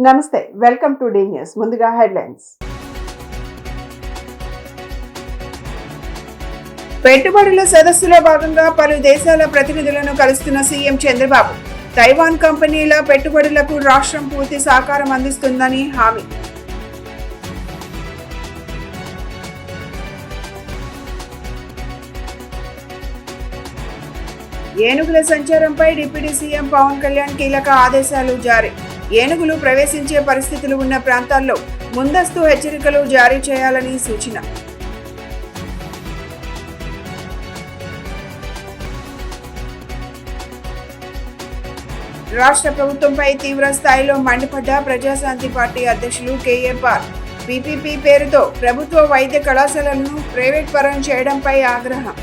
నమస్తే, welcome to D news. ముందుగా headlines. పెట్టుబడుల సదస్సులో భాగంగా పలు దేశాల ప్రతినిధులను కలుస్తున్న సీఎం చంద్రబాబు. తైవాన్ కంపెనీల పెట్టుబడులకు రాష్ట్రం పూర్తి సహకారం అందిస్తుందని హామీ. ఏనుగుల సంచారంపై డిప్యూటీ సీఎం పవన్ కళ్యాణ్ కీలక ఆదేశాలు జారీ. ఏనుగులు ప్రవేశించే పరిస్థితులు ఉన్న ప్రాంతాల్లో ముందస్తు హెచ్చరికలు జారీ చేయాలని సూచన. రాష్ట్ర ప్రభుత్వంపై తీవ్ర స్థాయిలో మండిపడ్డ ప్రజాశాంతి పార్టీ అధ్యక్షులు కేఏ పాల్. పీపీపీ పేరుతో ప్రభుత్వ వైద్య కళాశాలలను ప్రైవేట్ పరం చేయడంపై ఆగ్రహం.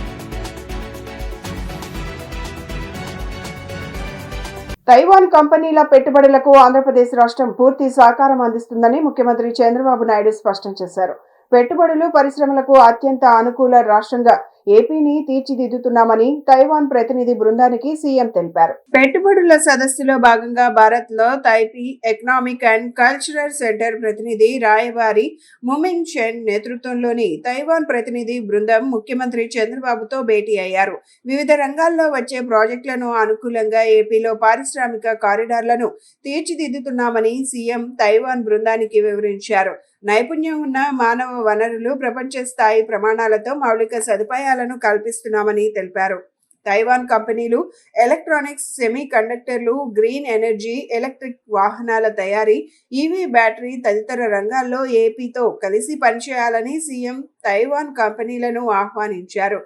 తైవాన్ కంపెనీల పెట్టుబడులకు ఆంధ్రప్రదేశ్ రాష్ట్రం పూర్తి సహకారం అందిస్తుందని ముఖ్యమంత్రి చంద్రబాబు నాయుడు స్పష్టం చేశారు. పెట్టుబడులు, పరిశ్రమలకు అత్యంత అనుకూల రాష్ట్రంగా ఏపీని తీర్చిదిద్దుతున్నామని తైవాన్ ప్రతినిధి బృందానికి సీఎం తెలిపారు. పెట్టుబడుల సదస్సులో భాగంగా భారత్ లో Taipei economic and cultural centre ప్రతినిధి రాయబారి ముమింగ్ షెన్ నేతృత్వంలోని తైవాన్ ప్రతినిధి బృందం ముఖ్యమంత్రి చంద్రబాబుతో భేటీ అయ్యారు. వివిధ రంగాల్లో వచ్చే ప్రాజెక్టులను అనుకూలంగా ఏపీలో పారిశ్రామిక కారిడార్లను తీర్చిదిద్దుతున్నామని సీఎం తైవాన్ బృందానికి వివరించారు. నైపుణ్యం ఉన్న మానవ వనరులు, ప్రపంచ స్థాయి ప్రమాణాలతో మౌలిక సదుపాయాలను కల్పిస్తున్నామని తెలిపారు. తైవాన్ కంపెనీలు ఎలక్ట్రానిక్స్, సెమీ కండక్టర్లు, గ్రీన్ ఎనర్జీ, ఎలక్ట్రిక్ వాహనాల తయారీ, ఈవీ బ్యాటరీ తదితర రంగాల్లో ఏపీతో కలిసి పనిచేయాలని సీఎం తైవాన్ కంపెనీలను ఆహ్వానించారు.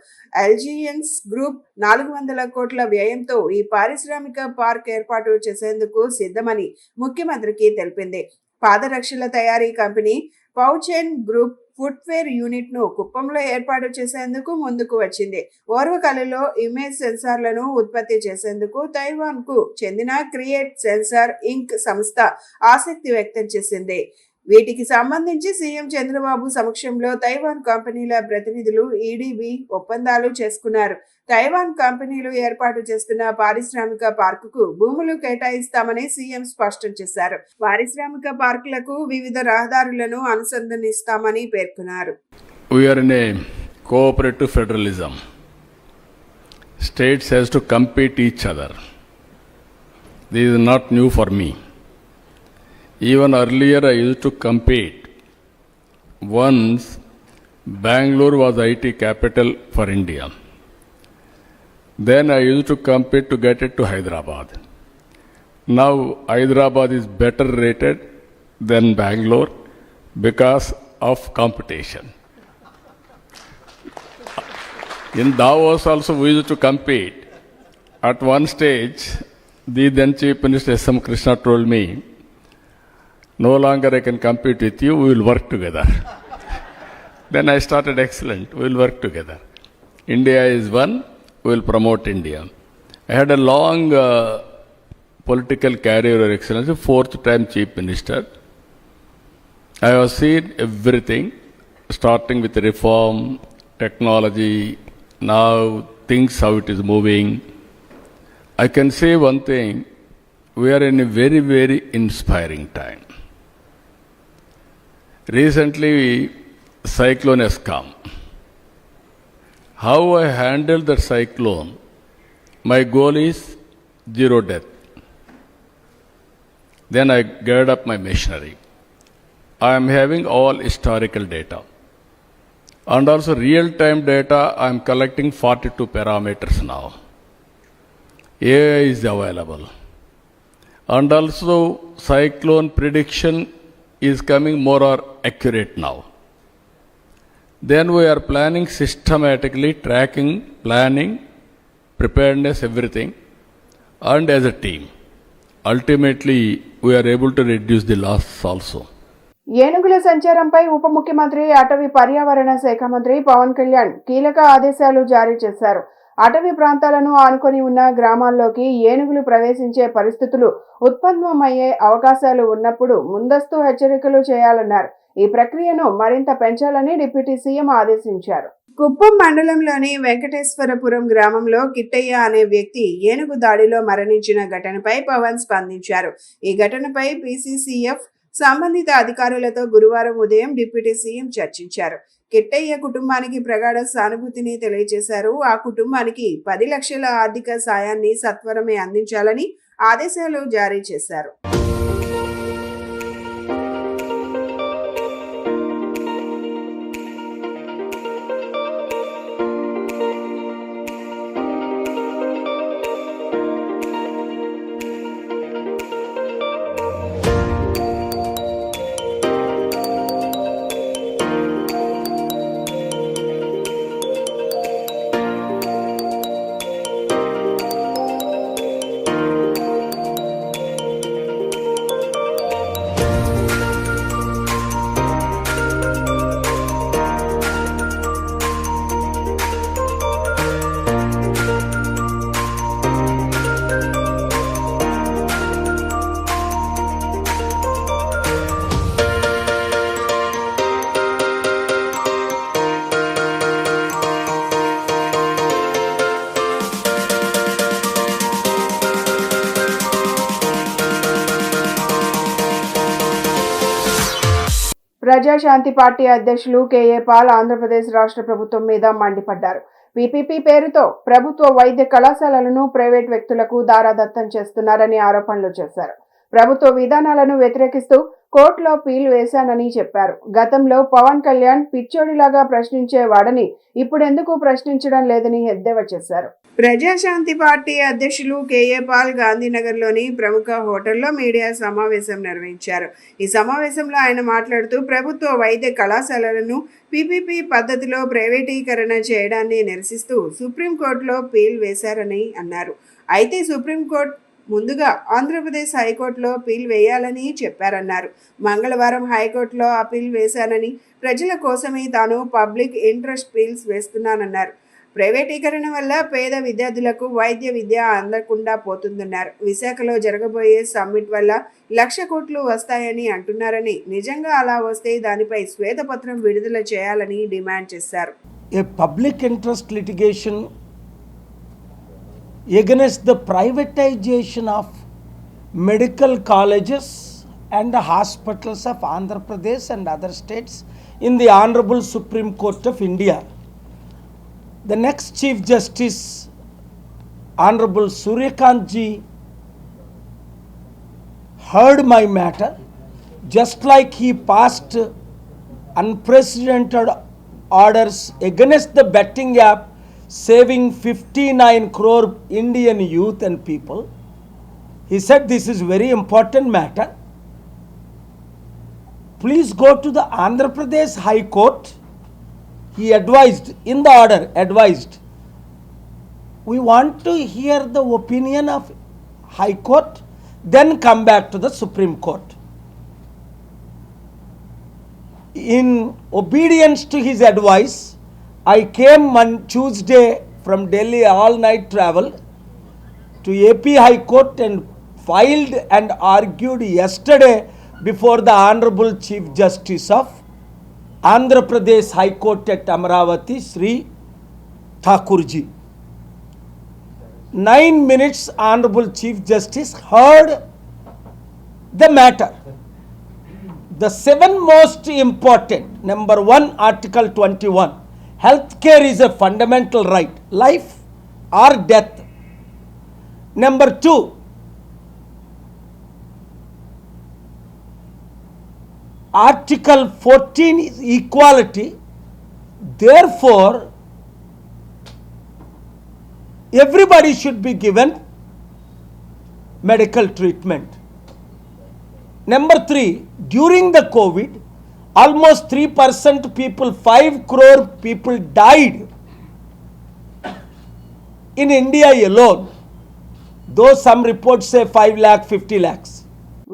ఎల్జీఎన్స్ గ్రూప్ 400 కోట్ల వ్యయంతో ఈ పారిశ్రామిక పార్క్ ఏర్పాటు చేసేందుకు సిద్ధమని ముఖ్యమంత్రికి తెలిపింది. పాదరక్షల తయారీ కంపెనీ పౌచెన్ గ్రూప్ ఫుట్వేర్ యూనిట్ ను కుప్పంలో ఏర్పాటు చేసేందుకు ముందుకు వచ్చింది. ఓర్వకల్లులో ఇమేజ్ సెన్సార్లను ఉత్పత్తి చేసేందుకు తైవాన్ కు చెందిన క్రియేట్ సెన్సార్ ఇంక్ సంస్థ ఆసక్తి వ్యక్తం చేసింది. వీటికి సంబంధించి సీఎం చంద్రబాబు సమక్షంలో తైవాన్ కంపెనీల ప్రతినిధులు ఈడీబీ ఒప్పందాలు చేసుకున్నారు. తైవాన్ కంపెనీలు ఏర్పాటు చేస్తున్న పారిశ్రామిక పార్కుకు భూములు కేటాయిస్తామని సీఎం స్పష్టం చేశారు. పారిశ్రామిక పార్కులకు వివిధ రహదారులను అనుసంధానిస్తామని పేర్కొన్నారు. We are in a cooperative federalism. States has to compete each other. This is not new for me. Even earlier I used to compete. Once Bangalore was IT capital for India. Then I used to compete to get it to Hyderabad. Now Hyderabad is better rated than Bangalore because of competition. In Davos also we used to compete. At one stage, the then Chief Minister S.M. Krishna told me, no longer I can compete with you, we will work together. Then I started, excellent, we will work together. India is one, we will promote India. I had a long political career, Your Excellency, 4th time Chief Minister. I have seen everything, starting with reform, technology, now things how it is moving. I can say one thing, we are in a very, very inspiring time. Recently, cyclone has come. How I handle that cyclone, my goal is 0 death. Then I gird up my machinery. I am having all historical data. And also real-time data, I am collecting 42 parameters now. AI is available. And also cyclone prediction is coming more or accurate now. Then we are planning systematically, tracking, planning, preparedness, everything, and as a team. Ultimately, we are able to reduce the loss also. ఏనుగుల సంచారంపై ఉప ముఖ్యమంత్రి, అటవీ పర్యావరణ శాఖ మంత్రి పవన్ కళ్యాణ్ కీలక ఆదేశాలు జారీ చేశారు. అటవీ ప్రాంతాలను ఆనుకొని ఉన్న గ్రామాల్లోకి ఏనుగులు ప్రవేశించే పరిస్థితులు ఉత్పన్నమయ్యే అవకాశాలు ఉన్నప్పుడు ముందస్తు హెచ్చరికలు చేయాలన్నారు. ఈ ప్రక్రియను మరింత పెంచాలని డిప్యూటీ సీఎం ఆదేశించారు. కుప్పం మండలంలోని వెంకటేశ్వరపురం గ్రామంలో కిట్టయ్య అనే వ్యక్తి ఏనుగు దాడిలో మరణించిన ఘటనపై పవన్ స్పందించారు. ఈ ఘటనపై పీసీసీఎఫ్ సంబంధిత అధికారులతో గురువారం ఉదయం డిప్యూటీ సీఎం చర్చించారు. కిట్టయ్య కుటుంబానికి ప్రగాఢ సానుభూతిని తెలియజేశారు. ఆ కుటుంబానికి 10 లక్షల ఆర్థిక సాయాన్ని సత్వరమే అందించాలని ఆదేశాలు జారీ చేశారు. ప్రజాశాంతి పార్టీ అధ్యక్షులు కేఏ పాల్ ఆంధ్రప్రదేశ్ రాష్ట్ర ప్రభుత్వం మీద మండిపడ్డారు. పీపీపీ పేరుతో ప్రభుత్వ వైద్య కళాశాలలను ప్రైవేట్ వ్యక్తులకు దారాదత్తం చేస్తున్నారని ఆరోపణలు చేశారు. ప్రభుత్వ విధానాలను వ్యతిరేకిస్తూ కోర్టులో పీల్ వేశానని చెప్పారు. గతంలో పవన్ కళ్యాణ్ పిచ్చోడిలాగా ప్రశ్నించేవాడని ఇప్పుడెందుకు ప్రశ్నించడం లేదని ఎద్దేవా చేశారు. ప్రజాశాంతి పార్టీ అధ్యక్షులు కేఏ పాల్ గాంధీనగర్లోని ప్రముఖ హోటల్లో మీడియా సమావేశం నిర్వహించారు. ఈ సమావేశంలో ఆయన మాట్లాడుతూ ప్రభుత్వ వైద్య కళాశాలలను పీపీపీ పద్ధతిలో ప్రైవేటీకరణ చేయడాన్ని నిరసిస్తూ సుప్రీంకోర్టులో పీల్ వేశారని అన్నారు. అయితే సుప్రీంకోర్టు ముందుగా ఆంధ్రప్రదేశ్ హైకోర్టులో అప్పీల్ వేయాలని చెప్పారన్నారు. మంగళవారం హైకోర్టులో అప్పీల్ వేశానని, ప్రజల కోసమే తాను పబ్లిక్ ఇంట్రెస్ట్ పీల్స్ వేస్తున్నానన్నారు. ప్రైవేటీకరణ వల్ల పేద విద్యార్థులకు వైద్య విద్య అందకుండా పోతుందన్నారు. విశాఖలో జరగబోయే సమ్మిట్ వల్ల 1,00,000 కోట్లు వస్తాయని అంటున్నారని, నిజంగా అలా వస్తే దానిపై శ్వేతపత్రం విడుదల చేయాలని డిమాండ్ చేశారు. A public interest litigation against the privatization of medical colleges and hospitals of Andhra Pradesh and other states in the Honorable Supreme Court of India. The next Chief Justice, Honorable Suryakant ji, heard my matter, just like he passed unprecedented orders against the betting app saving 59 crore Indian youth and people. He said this is very important matter. Please go to the Andhra Pradesh High Court. He advised, in the order advised, we want to hear the opinion of High Court, then come back to the Supreme Court. In obedience to his advice, I came on Tuesday from Delhi, all night travel to AP High Court and filed and argued yesterday before the Honorable Chief Justice of Andhra Pradesh High Court at Amaravati, Sri Thakurji. 9 minutes Honorable Chief Justice heard the matter. The 7 most important, number 1, Article 21. Healthcare is a fundamental right, life or death. Number 2, Article 14 is equality. Therefore, everybody should be given medical treatment. Number 3, during the COVID, almost 3% people, 5 crore people died in India alone, though some reports say 5 lakh, 50 lakhs.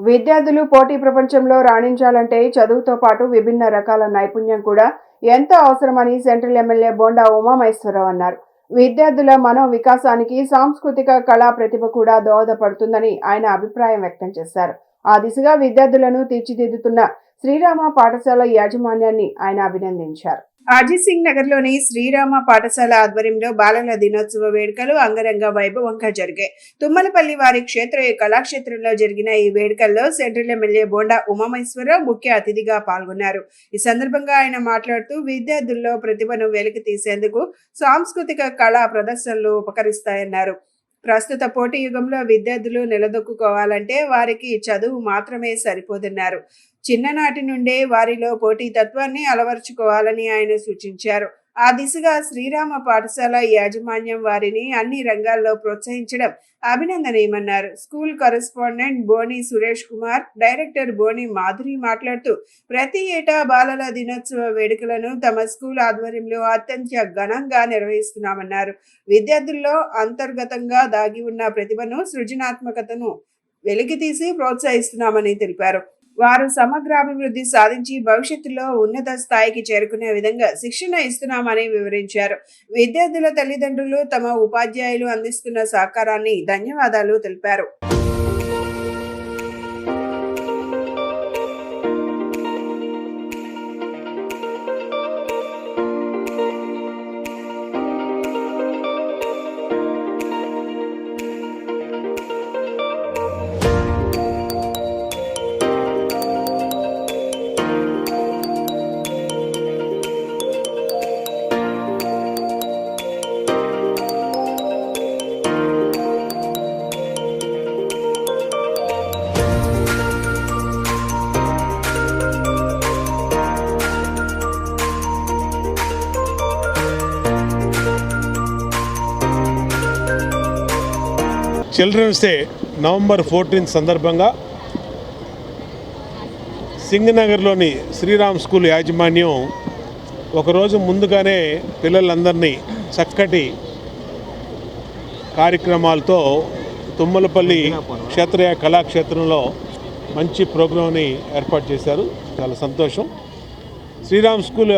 విద్యార్థులు పోటీ ప్రపంచంలో రాణించాలంటే చదువుతో పాటు విభిన్న రకాల నైపుణ్యం కూడా ఎంతో అవసరమని సెంట్రల్ ఎమ్మెల్యే బోండా ఉమామహేశ్వరరావు అన్నారు. విద్యార్థుల మనో వికాసానికి సాంస్కృతిక కళా ప్రతిభ కూడా దోహదపడుతుందని ఆయన అభిప్రాయం వ్యక్తం చేశారు. ఆ దిశగా విద్యార్థులను తీర్చిదిద్దుతున్న శ్రీరామ పాఠశాల యాజమాన్యాన్ని ఆయన అభినందించారు. అజిత్ సింగ్ నగర్ లోని శ్రీరామ పాఠశాల ఆధ్వర్యంలో బాలల దినోత్సవ వేడుకలు అంగరంగ వైభవంగా జరిగాయి. తుమ్మలపల్లి వారి క్షేత్ర కళాక్షేత్రంలో జరిగిన ఈ వేడుకల్లో సెంట్రల్ ఎమ్మెల్యే బోండా ఉమామహేశ్వరరావు ముఖ్య అతిథిగా పాల్గొన్నారు. ఈ సందర్భంగా ఆయన మాట్లాడుతూ విద్యార్థుల్లో ప్రతిభను వెలికి తీసేందుకు సాంస్కృతిక కళా ప్రదర్శనలు ఉపకరిస్తాయన్నారు. ప్రస్తుత పోటీ యుగంలో విద్యార్థులు నిలదొక్కుకోవాలంటే వారికి చదువు మాత్రమే సరిపోదన్నారు. చిన్ననాటి నుండే వారిలో పోటీతత్వాన్ని అలవర్చుకోవాలని ఆయన సూచించారు. ఆ దిశగా శ్రీరామ పాఠశాల యాజమాన్యం వారిని అన్ని రంగాల్లో ప్రోత్సహించడం అభినందనీయమన్నారు. స్కూల్ కరెస్పాండెంట్ బోని సురేష్ కుమార్, డైరెక్టర్ బోని మాధురి మాట్లాడుతూ ప్రతి ఏటా బాలల దినోత్సవ వేడుకలను తమ స్కూల్ ఆధ్వర్యంలో అత్యంత ఘనంగా నిర్వహిస్తున్నామన్నారు. విద్యార్థుల్లో అంతర్గతంగా దాగి ఉన్న ప్రతిభను, సృజనాత్మకతను వెలికితీసి ప్రోత్సహిస్తున్నామని తెలిపారు. వారు సమగ్రాభివృద్ధి సాధించి భవిష్యత్తులో ఉన్నత స్థాయికి చేరుకునే విధంగా శిక్షణ ఇస్తున్నామని వివరించారు. విద్యార్థుల తల్లిదండ్రులు తమ ఉపాధ్యాయులు అందిస్తున్న సహకారాన్ని ధన్యవాదాలు తెలిపారు. చిల్డ్రన్స్ డే నవంబర్ 14 సందర్భంగా సింగనగర్లోని శ్రీరామ్ స్కూల్ యాజమాన్యం ఒకరోజు ముందుగానే పిల్లలందరినీ చక్కటి కార్యక్రమాలతో తుమ్మలపల్లి క్షేత్రీయ కళాక్షేత్రంలో మంచి ప్రోగ్రాంని ఏర్పాటు చేశారు. చాలా సంతోషం. శ్రీరామ్ స్కూల్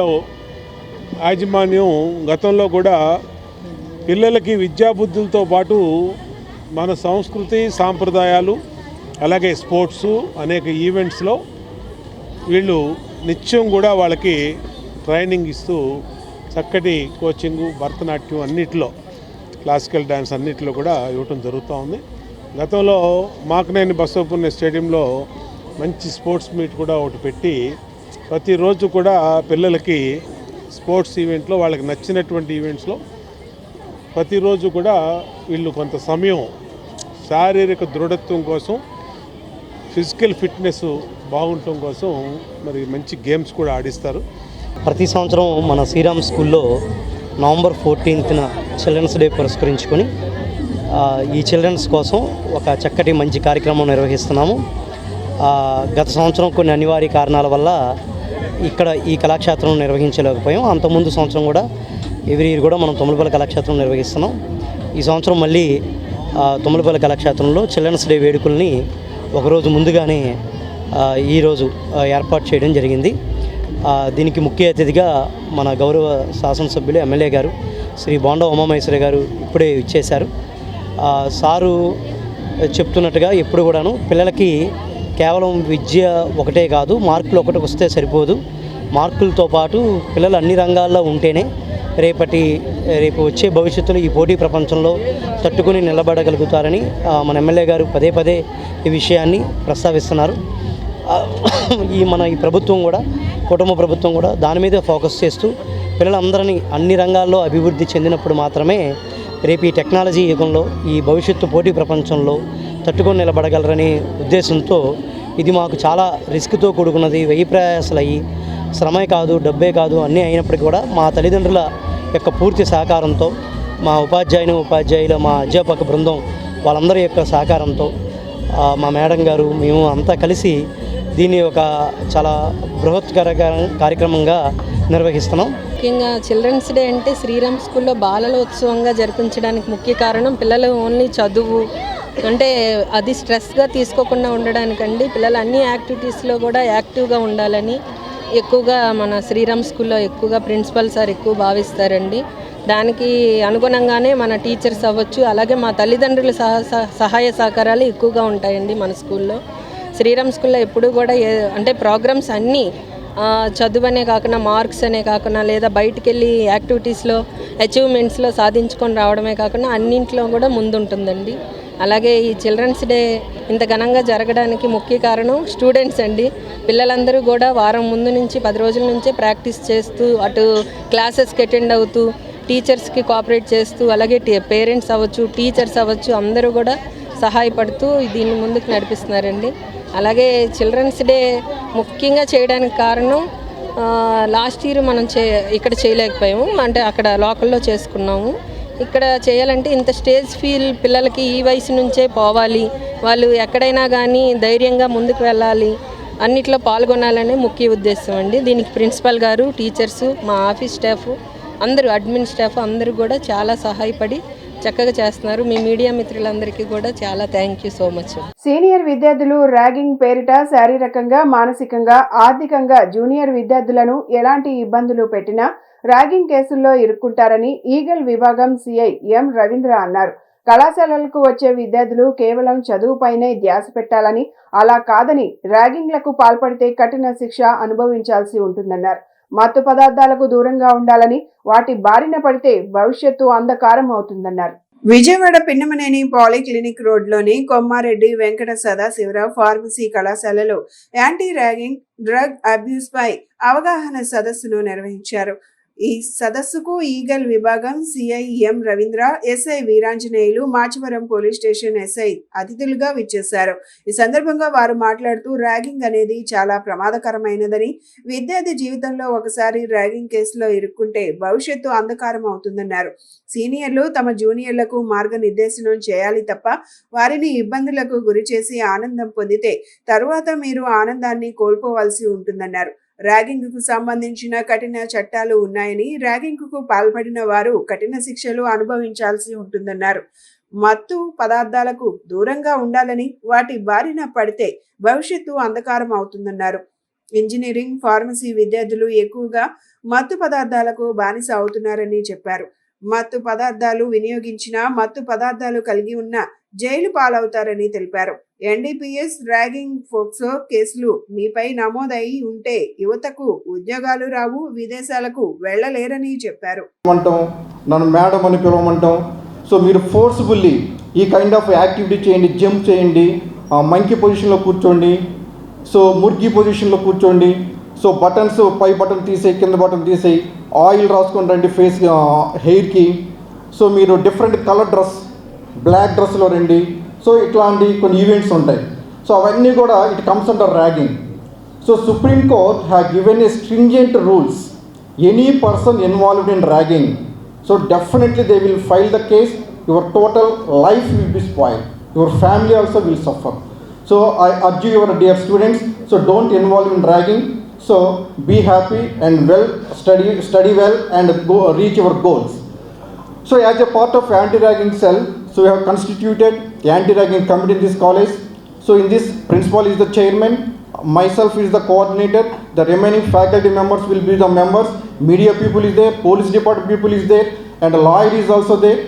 యాజమాన్యం గతంలో కూడా పిల్లలకి విద్యాబుద్ధులతో పాటు మన సంస్కృతి సాంప్రదాయాలు అలాగే స్పోర్ట్సు అనేక ఈవెంట్స్లో వీళ్ళు నిత్యం కూడా వాళ్ళకి ట్రైనింగ్ ఇస్తూ చక్కటి కోచింగు, భరతనాట్యం అన్నిటిలో, క్లాసికల్ డ్యాన్స్ అన్నిటిలో కూడా ఇవ్వటం జరుగుతూ ఉంది. గతంలో మాకనేని బసవపుణ్య స్టేడియంలో మంచి స్పోర్ట్స్ మీట్ కూడా ఒకటి పెట్టి ప్రతిరోజు కూడా పిల్లలకి స్పోర్ట్స్ ఈవెంట్లో వాళ్ళకి నచ్చినటువంటి ఈవెంట్స్లో ప్రతిరోజు కూడా వీళ్ళు కొంత సమయం శారీరక దృఢత్వం కోసం, ఫిజికల్ ఫిట్నెస్ బాగుండటం కోసం మరి మంచి గేమ్స్ కూడా ఆడిస్తారు. ప్రతి సంవత్సరం మన శ్రీరామ్ స్కూల్లో నవంబర్ 14న చిల్డ్రన్స్ డే పురస్కరించుకొని ఈ చిల్డ్రన్స్ కోసం ఒక చక్కటి మంచి కార్యక్రమం నిర్వహిస్తున్నాము. గత సంవత్సరం కొన్ని అనివార్య కారణాల వల్ల ఇక్కడ ఈ కళాక్షేత్రం నిర్వహించలేకపోయాం. అంతకుముందు సంవత్సరం కూడా ఎవ్రీ ఇయర్ కూడా మనం తుమ్మలపల్లి కళాక్షేత్రం నిర్వహిస్తున్నాం. ఈ సంవత్సరం మళ్ళీ తుమ్మలపల్లి కళాక్షేత్రంలో చిల్డ్రన్స్ డే వేడుకల్ని ఒకరోజు ముందుగానే ఈరోజు ఏర్పాటు చేయడం జరిగింది. దీనికి ముఖ్య అతిథిగా మన గౌరవ శాసనసభ్యులు ఎమ్మెల్యే గారు శ్రీ బోండా ఉమామహేశ్వర గారు ఇప్పుడే ఇచ్చేశారు. సారు చెప్తున్నట్టుగా ఎప్పుడు కూడాను పిల్లలకి కేవలం విద్య ఒకటే కాదు, మార్కులు ఒకటి వస్తే సరిపోదు. మార్కులతో పాటు పిల్లలు అన్ని రంగాల్లో ఉంటేనే రేపు వచ్చే భవిష్యత్తులో ఈ పోటీ ప్రపంచంలో తట్టుకుని నిలబడగలుగుతారని మన ఎమ్మెల్యే గారు పదే పదే ఈ విషయాన్ని ప్రస్తావిస్తున్నారు. మన ఈ ప్రభుత్వం కూడా, కుటుంబ ప్రభుత్వం కూడా దాని మీదే ఫోకస్ చేస్తూ పిల్లలందరినీ అన్ని రంగాల్లో అభివృద్ధి చెందినప్పుడు మాత్రమే రేపు ఈ టెక్నాలజీ యుగంలో, ఈ భవిష్యత్తు పోటీ ప్రపంచంలో తట్టుకొని నిలబడగలరనే ఉద్దేశంతో ఇది మాకు చాలా రిస్క్తో కూడుకున్నది. వెయ్యి ప్రయాసాలు అయ్యి, శ్రమే కాదు, డబ్బే కాదు, అన్నీ అయినప్పటికీ కూడా మా తల్లిదండ్రుల యొక్క పూర్తి సహకారంతో, మా ఉపాధ్యాయుల మా అధ్యాపక బృందం వాళ్ళందరి యొక్క సహకారంతో, మా మేడం గారు, మేము అంతా కలిసి దీన్ని ఒక చాలా బృహత్కర కార్యక్రమంగా నిర్వహిస్తున్నాం. ముఖ్యంగా చిల్డ్రన్స్ డే అంటే శ్రీరామ్ స్కూల్లో బాలల ఉత్సవంగా జరిపించడానికి ముఖ్య కారణం పిల్లలు ఓన్లీ చదువు అంటే అది స్ట్రెస్గా తీసుకోకుండా ఉండడానికండి. పిల్లలు అన్ని యాక్టివిటీస్లో కూడా యాక్టివ్గా ఉండాలని ఎక్కువగా మన శ్రీరామ్ స్కూల్లో ఎక్కువగా ప్రిన్సిపల్ సార్ ఎక్కువ భావిస్తారండి. దానికి అనుగుణంగానే మన టీచర్స్ అవ్వచ్చు, అలాగే మా తల్లిదండ్రుల సహాయ సహకారాలు ఎక్కువగా ఉంటాయండి మన స్కూల్లో. శ్రీరామ్ స్కూల్లో ఎప్పుడు కూడా అంటే ప్రోగ్రామ్స్ అన్నీ చదువనే కాకుండా మార్క్స్ అనే కాకుండా లేదా బయటికి వెళ్ళి యాక్టివిటీస్లో అచీవ్మెంట్స్లో సాధించుకొని రావడమే కాకుండా అన్నింట్లో కూడా ముందుంటుందండి. అలాగే ఈ చిల్డ్రన్స్ డే ఇంత ఘనంగా జరగడానికి ముఖ్య కారణం స్టూడెంట్స్ అండి. పిల్లలందరూ కూడా వారం ముందు నుంచి 10 రోజుల నుంచే ప్రాక్టీస్ చేస్తూ అటు క్లాసెస్కి అటెండ్ అవుతూ టీచర్స్కి కోఆపరేట్ చేస్తూ అలాగే పేరెంట్స్ అవ్వచ్చు టీచర్స్ అవ్వచ్చు అందరూ కూడా సహాయపడుతూ దీన్ని ముందుకు నడిపిస్తున్నారండి. అలాగే చిల్డ్రన్స్ డే ముఖ్యంగా చేయడానికి కారణం లాస్ట్ ఇయర్ మనం ఇక్కడ చేయలేకపోయాము, అంటే అక్కడ లోకల్లో చేసుకున్నాము. ఇక్కడ చేయాలంటే ఇంత స్టేజ్ ఫీల్ పిల్లలకి ఈ వయసు నుంచే పోవాలి, వాళ్ళు ఎక్కడైనా కానీ ధైర్యంగా ముందుకు వెళ్ళాలి, అన్నిట్లో పాల్గొనాలనే ముఖ్య ఉద్దేశం అండి. దీనికి ప్రిన్సిపల్ గారు, టీచర్సు, మా ఆఫీస్ స్టాఫ్ అందరూ, అడ్మిన్ స్టాఫ్ అందరూ కూడా చాలా సహాయపడి చక్కగా చేస్తున్నారు. మీ మీడియా మిత్రులందరికీ కూడా చాలా thank you so much. Senior విద్యార్థులు ర్యాగింగ్ పేరిట శారీరకంగా, మానసికంగా, ఆర్థికంగా జూనియర్ విద్యార్థులను ఎలాంటి ఇబ్బందులు పెట్టినా ర్యాగింగ్ కేసుల్లో ఇరుక్కుంటారని ఈగల్ విభాగం సిఐ ఎం రవీంద్ర అన్నారు. కళాశాలలకు వచ్చే విద్యార్థులు కేవలం చదువుపైనే ధ్యాస పెట్టాలని, అలా కాదని ర్యాగింగ్లకు పాల్పడితే కఠిన శిక్ష అనుభవించాల్సి ఉంటుందన్నారు. మత్తు పదార్థాలకు దూరంగా ఉండాలని, వాటి బారిన పడితే భవిష్యత్తు అంధకారం అవుతుందన్నారు. విజయవాడ పిన్నమనేని పాలిక్లినిక్ రోడ్లోని కొమ్మారెడ్డి వెంకట సదాశివరావు ఫార్మసీ కళాశాలలో యాంటీ ర్యాగింగ్, డ్రగ్ అబ్యూస్ పై అవగాహన సదస్సును నిర్వహించారు. ఈ సదస్సుకు ఈగల్ విభాగం సిఐ ఎం Ravindra, SI Veeranjaneyulu, Machavaram police station SI అతిథులుగా విచ్చేశారు. ఈ సందర్భంగా వారు మాట్లాడుతూ ర్యాగింగ్ అనేది చాలా ప్రమాదకరమైనదని, విద్యార్థి జీవితంలో ఒకసారి ర్యాగింగ్ కేసులో ఇరుక్కుంటే భవిష్యత్తు అంధకారం అవుతుందన్నారు. సీనియర్లు తమ జూనియర్లకు మార్గనిర్దేశనం చేయాలి తప్ప వారిని ఇబ్బందులకు గురి చేసి ఆనందం పొందితే తరువాత మీరు ఆనందాన్ని కోల్పోవాల్సి ఉంటుందన్నారు. ర్యాగింగ్ కు సంబంధించిన కఠిన చట్టాలు ఉన్నాయని, ర్యాగింగ్ కు పాల్పడిన వారు కఠిన శిక్షలు అనుభవించాల్సి ఉంటుందన్నారు. మత్తు పదార్థాలకు దూరంగా ఉండాలని, వాటి బారిన పడితే భవిష్యత్తు అంధకారం అవుతుందన్నారు. ఇంజనీరింగ్, ఫార్మసీ విద్యార్థులు ఎక్కువగా మత్తు పదార్థాలకు బానిస అవుతున్నారని చెప్పారు. మత్తు పదార్థాలు వినియోగించిన, మత్తు పదార్థాలు కలిగి ఉన్న జైలు పాలవుతారని తెలిపారు. ఎన్డీపీఎస్, ర్యాగింగ్, ఫోక్సో కేసులు మీపై నమోదై ఉంటే యువతకు ఉద్యోగాలు రావు, విదేశాలకు వెళ్ళలేరని చెప్పారు. నన్ను మేడం అని పిలవమంటాం. సో మీరు ఫోర్స్ఫుల్లీ ఈ కైండ్ ఆఫ్ యాక్టివిటీ చేయండి, జంప్ చేయండి, మంకీ పొజిషన్లో కూర్చోండి, సో ముర్గి పొజిషన్లో కూర్చోండి, సో బటన్స్ పై బటన్ తీసేయి, కింద బటన్ తీసేయి, ఆయిల్ రాసుకొని రండి ఫేస్ హెయిర్కి, సో మీరు డిఫరెంట్ కలర్ డ్రెస్, బ్లాక్ డ్రెస్లో రండి. సో ఇట్లాంటి కొన్ని ఈవెంట్స్ ఉంటాయి. సో అవన్నీ కూడా it comes under ragging. So supreme court have given a stringent rules. Any person involved in ragging, so definitely they will file the case. Your total life will be spoil, your family also will suffer. So I urge your dear students, so don't involve in ragging. So be happy and well, study well and go reach your goals. So as a part of anti-ragging cell, so we have constituted the anti-ragging committee in this college. So in this, principal is the chairman, myself is the coordinator, the remaining faculty members will be the members, media people is there, police department people is there, and a lawyer is also there.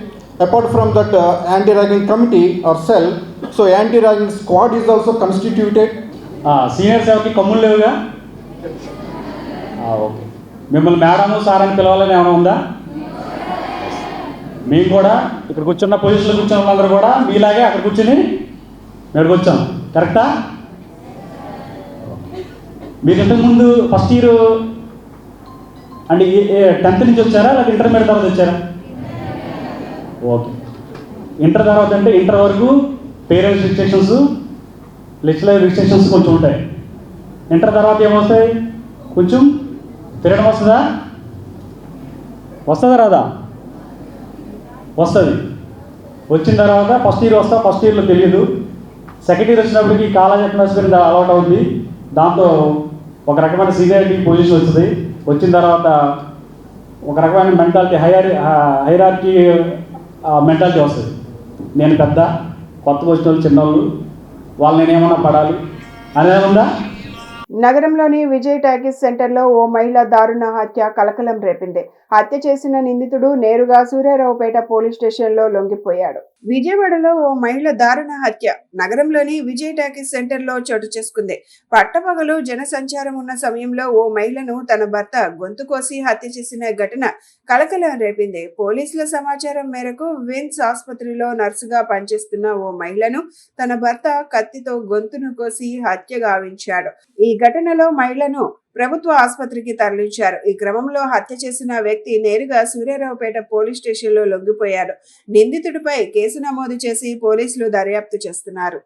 Apart from that anti-ragging committee or cell, so anti-ragging squad is also constituted. Senior ఎవరికి కమ్ములు లేవుగా? Okay, మిమ్మల్ని madam sir అని పిలవాలని ఏమైనా ఉందా? మేము కూడా ఇక్కడ కూర్చున్న పొజిషన్లో కూర్చున్న వాళ్ళందరూ కూడా మీలాగే అక్కడ కూర్చుని మేము కూర్చోం, కరెక్టా? మీరు ఇంతకుముందు ఫస్ట్ ఇయర్ అంటే 10th నుంచి వచ్చారా లేకపోతే ఇంటర్మీడియట్ తర్వాత వచ్చారా? ఓకే, ఇంటర్ తర్వాత అంటే ఇంటర్ వరకు పేరెంట్స్ రిస్ట్రిక్షన్స్, లెక్చరర్ రిస్ట్రిక్షన్స్ కొంచెం ఉంటాయి. ఇంటర్ తర్వాత ఏమొస్తాయి? కొంచెం ఫ్రీడమ్ వస్తుందా? వస్తుందా రాదా? వస్తుంది. వచ్చిన తర్వాత ఫస్ట్ ఇయర్ వస్తా, ఫస్ట్ ఇయర్లో తెలియదు, సెకండ్ ఇయర్ వచ్చినప్పటికి కాలేజ్ అట్మాస్ఫియర్ అలవాటు అవుతుంది, దాంతో ఒక రకమైన సీనియారిటీ పొజిషన్ వస్తుంది. వచ్చిన తర్వాత ఒక రకమైన మెంటాలిటీ హైరార్కీ మెంటాలిటీ వస్తుంది. నేను పెద్ద, కొత్త వచ్చిన వాళ్ళు చిన్నవాళ్ళు, వాళ్ళు నేనేమన్నా పడాలి అనేది ఉందా? నగరంలోని విజయ్ టాకీస్ సెంటర్లో ఓ మహిళ దారుణ హత్య కలకలం రేపింది. హత్య చేసిన నిందితుడు నేరుగా సూర్యారావుపేట పోలీస్ స్టేషన్లో లొంగిపోయాడు. విజయవాడలో ఓ మహిళ దారుణ హత్య నగరంలోని విజయ్ టాకీస్ సెంటర్లో చోటు చేసుకుంది. పట్టపగలు జనసంచారం ఉన్న సమయంలో ఓ మహిళను తన భర్త గొంతు కోసి హత్య చేసిన ఘటన కలకలం రేపింది. పోలీసుల సమాచారం మేరకు విన్స్ ఆసుపత్రిలో నర్సుగా పనిచేస్తున్న ఓ మహిళను తన భర్త కత్తితో గొంతును కోసి హత్య గావించాడు. ఈ ఘటనలో మహిళను ప్రభుత్వ ఆసుపత్రికి తరలించారు. ఈ క్రమంలో హత్య చేసిన వ్యక్తి నేరుగా సూర్యారావుపేట పోలీస్ స్టేషన్లో లొంగిపోయాడు. నిందితుడిపై కేసు నమోదు చేసి పోలీసులు దర్యాప్తు చేస్తున్నారు.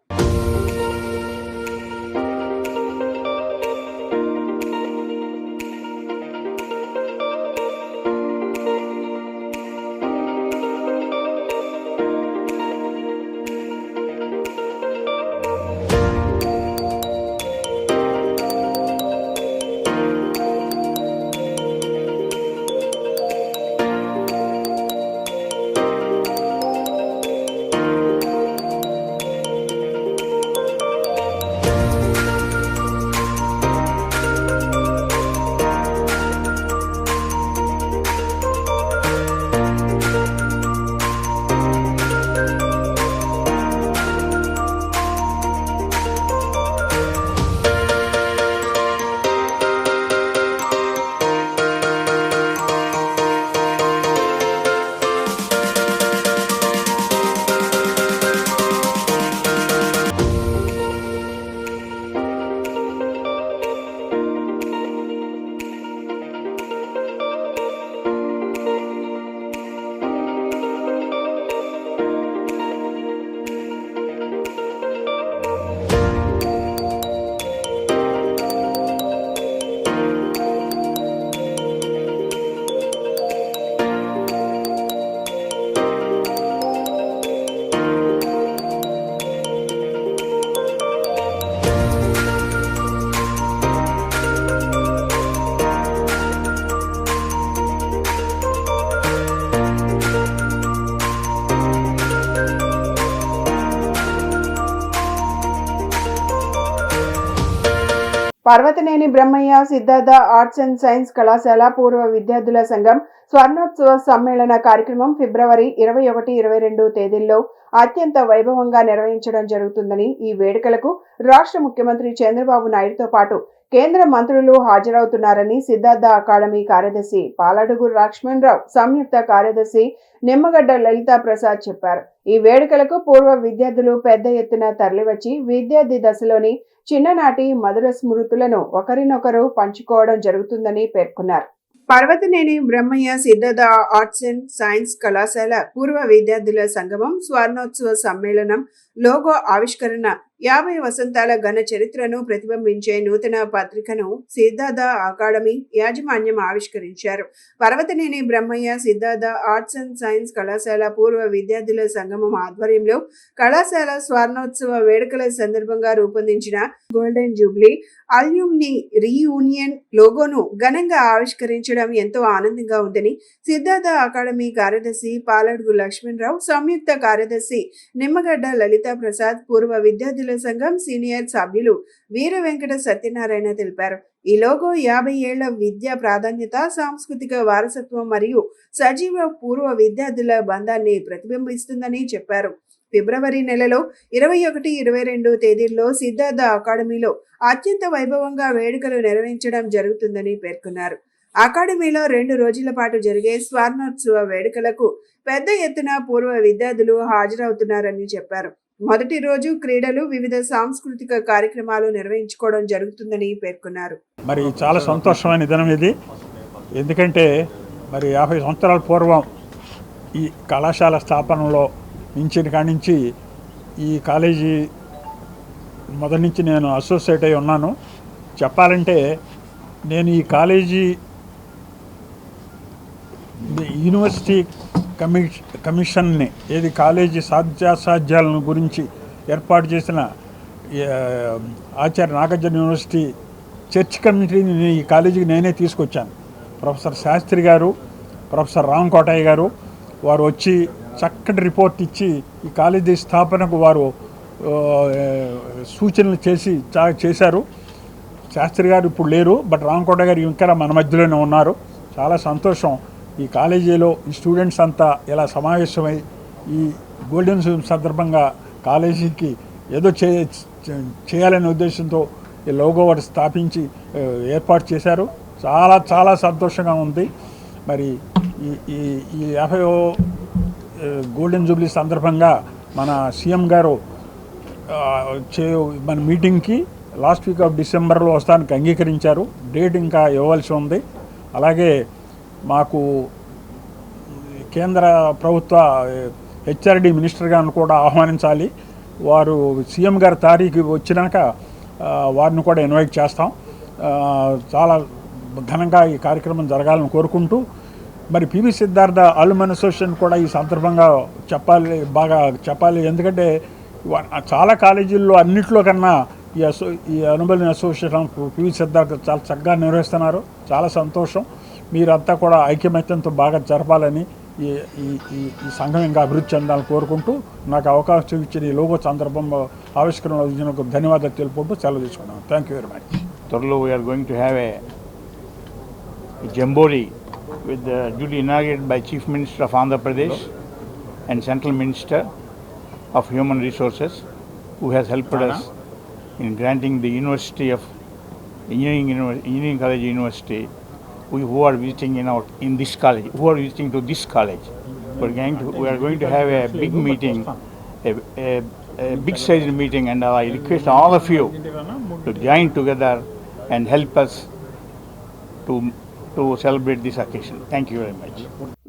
Parvathaneni Brahmayya Siddhartha arts and science కళాశాల పూర్వ విద్యార్థుల సంఘం స్వర్ణోత్సవ సమ్మేళన కార్యక్రమం ఫిబ్రవరి 21-22 తేదీల్లో అత్యంత వైభవంగా నిర్వహించడం జరుగుతుందని, ఈ వేడుకలకు రాష్ట్ర ముఖ్యమంత్రి చంద్రబాబు నాయుడుతో పాటు కేంద్ర మంత్రులు హాజరవుతున్నారని సిద్ధార్థ అకాడమీ కార్యదర్శి పాలడుగు లక్ష్మణరావు, సంయుక్త కార్యదర్శి నిమ్మగడ్డ లలితా ప్రసాద్ చెప్పారు. ఈ వేడుకలకు పూర్వ విద్యార్థులు పెద్ద ఎత్తున తరలివచ్చి విద్యార్థి దశలోని చిన్ననాటి మధుర స్మృతులను ఒకరినొకరు పంచుకోవడం జరుగుతుందని పేర్కొన్నారు. Parvathaneni Brahmayya Siddhartha arts and science కళాశాల పూర్వ విద్యార్థుల సంగమం స్వర్ణోత్సవ సమ్మేళనం లోగో ఆవిష్కరణ 50 వసంతాల ఘన చరిత్రను ప్రతిబింబించే నూతన పత్రికను సిద్ధార్థ అకాడమీ యాజమాన్యం ఆవిష్కరించారు. Parvathaneni Brahmayya Siddhartha arts and science కళాశాల పూర్వ విద్యార్థుల సంగమం ఆధ్వర్యంలో కళాశాల స్వర్ణోత్సవ వేడుకల సందర్భంగా రూపొందించిన గోల్డెన్ జూబ్లీ అల్యూమ్ని రీయూనియన్ లోగోను ఘనంగా ఆవిష్కరించడం ఎంతో ఆనందంగా ఉందని సిద్ధార్థ అకాడమీ కార్యదర్శి పాలడుగు లక్ష్మణరావు, సంయుక్త కార్యదర్శి నిమ్మగడ్డ లలితా ప్రసాద్, పూర్వ విద్యార్థుల సంఘం సీనియర్ సభ్యులు వీర వెంకట సత్యనారాయణ తెలిపారు. ఈ లోగో 50 ఏళ్ల విద్యా ప్రాధాన్యత, సాంస్కృతిక వారసత్వం మరియు సజీవ పూర్వ విద్యార్థుల బంధాన్ని ప్రతిబింబిస్తుందని చెప్పారు. ఫిబ్రవరి నెలలో 21-22 తేదీల్లో సిద్ధార్థ అకాడమీలో అత్యంత వైభవంగా వేడుకలు నిర్వహించడం జరుగుతుందని పేర్కొన్నారు. అకాడమీలో 2 రోజుల పాటు జరిగే స్వర్ణోత్సవ వేడుకలకు పెద్ద ఎత్తున పూర్వ విద్యార్థులు హాజరవుతున్నారని చెప్పారు. మొదటి రోజు క్రీడలు, వివిధ సాంస్కృతిక కార్యక్రమాలు నిర్వహించుకోవడం జరుగుతుందని పేర్కొన్నారు. మరి చాలా సంతోషమైన దినం ఇది. ఎందుకంటే మరి 50 సంవత్సరాల పూర్వం ఈ కళాశాల స్థాపనలో నించిన కాడి నుంచి ఈ కాలేజీ మొదటి నుంచి నేను అసోసియేట్ అయి ఉన్నాను. చెప్పాలంటే నేను ఈ కాలేజీ యూనివర్సిటీ కమిషన్ని ఏది కాలేజీ సాధ్యాసాధ్యాలను గురించి ఏర్పాటు చేసిన ఆచార్య నాగార్జున యూనివర్సిటీ చర్చ్ కమిటీని ఈ కాలేజీకి నేనే తీసుకొచ్చాను. ప్రొఫెసర్ శాస్త్రి గారు, ప్రొఫెసర్ రామ్ కోటయ్య గారు వారు వచ్చి చక్కటి రిపోర్ట్ ఇచ్చి ఈ కాలేజీ స్థాపనకు వారు సూచనలు చేశారు. శాస్త్రి గారు ఇప్పుడు లేరు, బట్ రామ్ కోటయ్య గారు ఇంకా మన మధ్యలోనే ఉన్నారు. చాలా సంతోషం. ఈ కాలేజీలో ఈ స్టూడెంట్స్ అంతా ఇలా సమావేశమై ఈ గోల్డెన్ జూబ్లీ సందర్భంగా కాలేజీకి ఏదో చేయాలనే ఉద్దేశంతో ఈ లోగో ఒకటి స్థాపించి ఏర్పాటు చేశారు. చాలా చాలా సంతోషంగా ఉంది. మరి ఈ 50వ గోల్డెన్ జూబ్లీ సందర్భంగా మన సీఎం గారు మన మీటింగ్కి లాస్ట్ వీక్ ఆఫ్ డిసెంబర్లో వస్తానికి అంగీకరించారు. డేట్ ఇంకా ఇవ్వాల్సి ఉంది. అలాగే మాకు కేంద్ర ప్రభుత్వ హెచ్ఆర్డి మినిస్టర్ గారిని కూడా ఆహ్వానించాలి. వారు సీఎం గారి తారీఖు వచ్చినాక వారిని కూడా ఇన్వైట్ చేస్తాం. చాలా ఘనంగా ఈ కార్యక్రమం జరగాలని కోరుకుంటూ, మరి పివి సిద్ధార్థ అలుమన్ అసోసియేషన్ కూడా ఈ సందర్భంగా బాగా చెప్పాలి. ఎందుకంటే చాలా కాలేజీల్లో అన్నింటిలో కన్నా ఈ అనుబలి అసోసియేషన్ పివి సిద్ధార్థ చాలా చక్కగా నిర్వహిస్తున్నారు. చాలా సంతోషం. మీరంతా కూడా ఐక్యమత్యంతో బాగా జరపాలని, ఈ సంఘం ఇంకా అభివృద్ధి చెందాలని కోరుకుంటూ నాకు అవకాశం ఇచ్చిన ఈ లోగో సందర్భంలో ఆవిష్కరణకు ధన్యవాదాలు తెలుపుకుంటూ సెలవు తీసుకున్నాను. Thank you very much. త్వరలో we are going to have a jamboree with duly inaugurated by Chief Minister of Andhra Pradesh and Central Minister of Human Resources, who has helped us in granting the University of Engineering College University, who are visiting in this college, who are visiting to this college. We are going to have a big meeting, a big sized meeting, and I request all of you to join together and help us to celebrate this occasion. Thank you very much.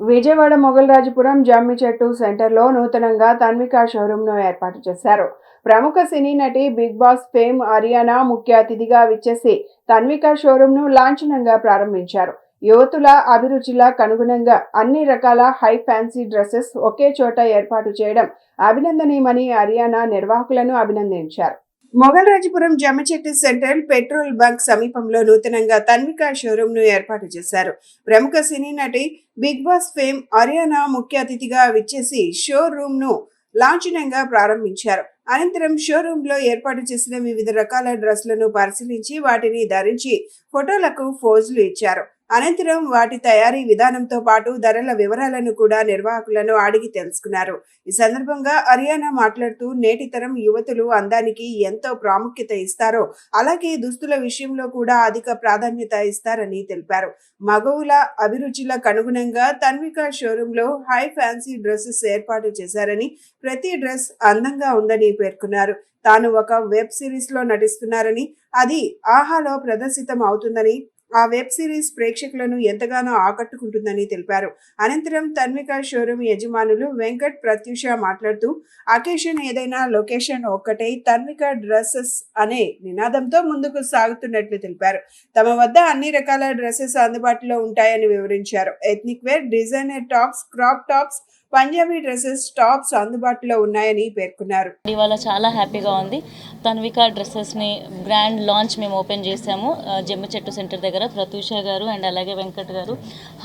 Vijayawada Mogalrajapuram జమ్మి చెట్టు సెంటర్లో నూతనంగా తన్విక షోరూమ్ను ఏర్పాటు చేశారు. ప్రముఖ సినీ నటి big boss fame Ariyana ముఖ్య అతిథిగా విచ్చేసి తన్విక షోరూమ్ను లాంఛనంగా ప్రారంభించారు. యువతుల అభిరుచులకు అనుగుణంగా అన్ని రకాల హై ఫ్యాన్సీ డ్రెస్సెస్ ఒకే చోట ఏర్పాటు చేయడం అభినందనీయమని అరియానా నిర్వాహకులను అభినందించారు. మొగల్రాజపురం జమ్మిచెట్టు సెంట్రల్ పెట్రోల్ బంక్ సమీపంలో నూతనంగా తన్విక షోరూమ్ ను ఏర్పాటు చేశారు. ప్రముఖ సినీ నటి బిగ్ బాస్ ఫేమ్ అరియానా ముఖ్య అతిథిగా విచ్చేసి షోరూమ్ ను లాంఛనంగా ప్రారంభించారు. అనంతరం షోరూమ్ లో ఏర్పాటు చేసిన వివిధ రకాల డ్రెస్లను పరిశీలించి వాటిని ధరించి ఫోటోలకు పోజులు ఇచ్చారు. అనంతరం వాటి తయారీ విధానంతో పాటు ధరల వివరాలను కూడా నిర్వాహకులను అడిగి తెలుసుకున్నారు. ఈ సందర్భంగా అరియానా మాట్లాడుతూ నేటి తరం యువతులు అందానికి ఎంతో ప్రాముఖ్యత ఇస్తారో అలాగే దుస్తుల విషయంలో కూడా అధిక ప్రాధాన్యత ఇస్తారని తెలిపారు. మగవుల అభిరుచులకు అనుగుణంగా తన్విక షోరూమ్ లో హై ఫ్యాన్సీ డ్రెస్సెస్ ఏర్పాటు చేశారని, ప్రతి డ్రెస్ అందంగా ఉందని పేర్కొన్నారు. తాను ఒక వెబ్ సిరీస్ లో నటిస్తున్నారని, అది ఆహాలో ప్రదర్శితం అవుతుందని, ఆ వెబ్ సిరీస్ ప్రేక్షకులను ఎంతగానో ఆకట్టుకుంటుందని తెలిపారు. అనంతరం తన్విక షోరూమ్ యజమానులు వెంకట్ ప్రత్యూష మాట్లాడుతూ అకేషన్ ఏదైనా లొకేషన్ ఒక్కటే తన్విక డ్రెస్సెస్ అనే నినాదంతో ముందుకు సాగుతున్నట్లు తెలిపారు. తమ వద్ద అన్ని రకాల డ్రెస్సెస్ అందుబాటులో ఉంటాయని వివరించారు. Ethnic wear, designer tops, crop tops, Punjabi dresses, tops అందుబాటులో ఉన్నాయని పేర్కొన్నారు. ఇవాళ చాలా హ్యాపీగా ఉంది. తన్విక డ్రెస్సెస్ని గ్రాండ్ లాంచ్ మేము ఓపెన్ చేసాము జమ్మి చెట్టు సెంటర్ దగ్గర. ప్రత్యూష గారు అండ్ అలాగే వెంకట్ గారు,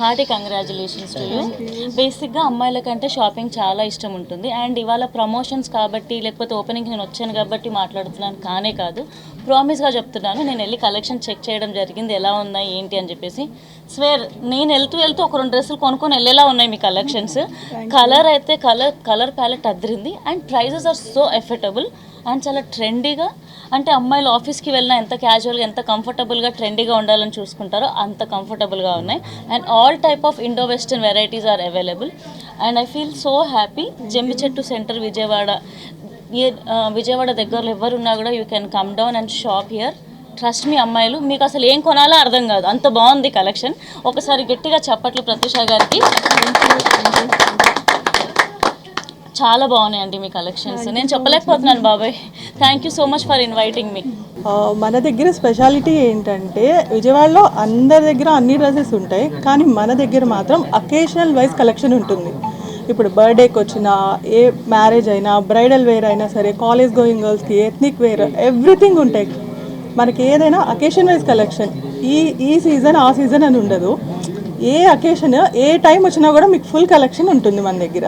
హార్టీ కంగ్రాచులేషన్స్ టు యూ. బేసిక్గా అమ్మాయిల కంటే షాపింగ్ చాలా ఇష్టం ఉంటుంది. అండ్ ఇవాళ ప్రమోషన్స్ కాబట్టి, లేకపోతే ఓపెనింగ్ నేను వచ్చాను కాబట్టి మాట్లాడుతున్నాను కానే కాదు, ప్రామిస్గా చెప్తున్నాను. నేను వెళ్ళి కలెక్షన్ చెక్ చేయడం జరిగింది, ఎలా ఉన్నాయి ఏంటి అని చెప్పేసి. స్వేర్ నేను వెళ్తూ ఒక 2 డ్రెస్సులు కొనుక్కొని వెళ్ళేలా ఉన్నాయి మీ కలెక్షన్స్. కలర్ అయితే కలర్ ప్యాలెట్ అదిరింది. And prices are so affordable and చాలా ట్రెండీగా. అంటే అమ్మాయిలు ఆఫీస్కి వెళ్ళినా ఎంత క్యాజువల్గా, ఎంత కంఫర్టబుల్గా, ట్రెండీగా ఉండాలని చూసుకుంటారో అంత కంఫర్టబుల్గా ఉన్నాయి. And all type of Indo western varieties are available. And I feel so happy. Jammi Chettu center Vijayawada దగ్గరలో ఎవరున్నా కూడా you can come down and shop here. Trust me అమ్మాయిలు, మీకు అసలు ఏం కొనాలో అర్థం కాదు, అంత బాగుంది కలెక్షన్. ఒకసారి గట్టిగా చప్పట్లు ప్రత్యూష గారికి. చాలా బాగున్నాయండి మీ కలెక్షన్స్, నేను చెప్పలేకపోతున్నాను బాబాయ్. Thank you so much for inviting me. మన దగ్గర స్పెషాలిటీ ఏంటంటే విజయవాడలో అందరి దగ్గర అన్ని డ్రెస్సెస్ ఉంటాయి, కానీ మన దగ్గర మాత్రం అకేషనల్ వైజ్ కలెక్షన్ ఉంటుంది. ఇప్పుడు బర్త్డేకి వచ్చినా, ఏ మ్యారేజ్ అయినా, బ్రైడల్ వేర్ అయినా సరే, కాలేజ్ గోయింగ్ గర్ల్స్కి ఎథ్నిక్ వేర్, ఎవ్రీథింగ్ ఉంటాయి. మనకి ఏదైనా అకేషన్ వైజ్ కలెక్షన్, ఈ సీజన్ ఆ సీజన్ అని ఉండదు. ఏ అకేషన్ ఏ టైం వచ్చినా కూడా మీకు ఫుల్ కలెక్షన్ ఉంటుంది మన దగ్గర.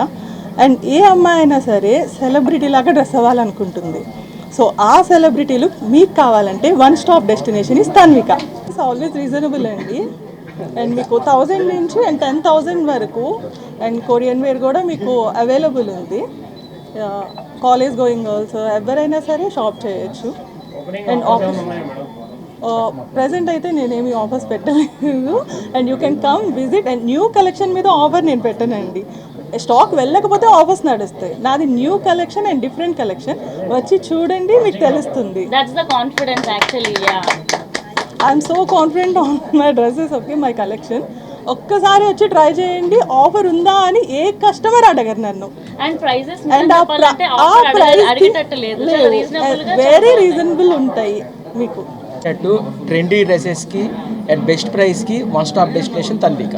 అండ్ ఏ అమ్మాయి అయినా సరే సెలబ్రిటీ లాగా డ్రెస్ అవ్వాలనుకుంటుంది. సో ఆ సెలబ్రిటీలు మీకు కావాలంటే one stop destination is Tanvika. It's always reasonable అండి. అండ్ మీకు 1000 నుంచి అండ్ 10,000 వరకు అండ్ కొరియన్ వేర్ కూడా మీకు అవైలబుల్ ఉంది. కాలేజ్ గోయింగ్ గర్ల్స్ ఎవరైనా సరే షాప్ చేయొచ్చు. అండ్ ఆఫర్స్ ప్రజెంట్ అయితే నేనేమి ఆఫర్స్ పెట్టలేదు. And you can come visit. And new collection మీద ఆఫర్ నేను పెట్టానండి. స్టాక్ వెళ్ళకపోతే ఆఫర్స్ నడుస్తాయి. నాది new collection and different collection. వచ్చి చూడండి, మీకు తెలుస్తుంది. That's the confidence actually, yeah. I'm so confident on my dresses. Okay, my collection ఒక్కసారి వచ్చి ట్రై చేయండి. ఆఫర్ ఉందా అని ఏ కస్టమర్ అడగరు నన్ను. And prices అండ్ ఆ అడిగేటట్టు లేదు, చాలా రీజనబుల్ గా, వెరీ రీజనబుల్ ఉంటాయి మీకు. ట్రెండీ డ్రెస్సెస్కి అట్ బెస్ట్ ప్రైస్కి వన్ స్టాప్ డెస్టినేషన్ తన్విక.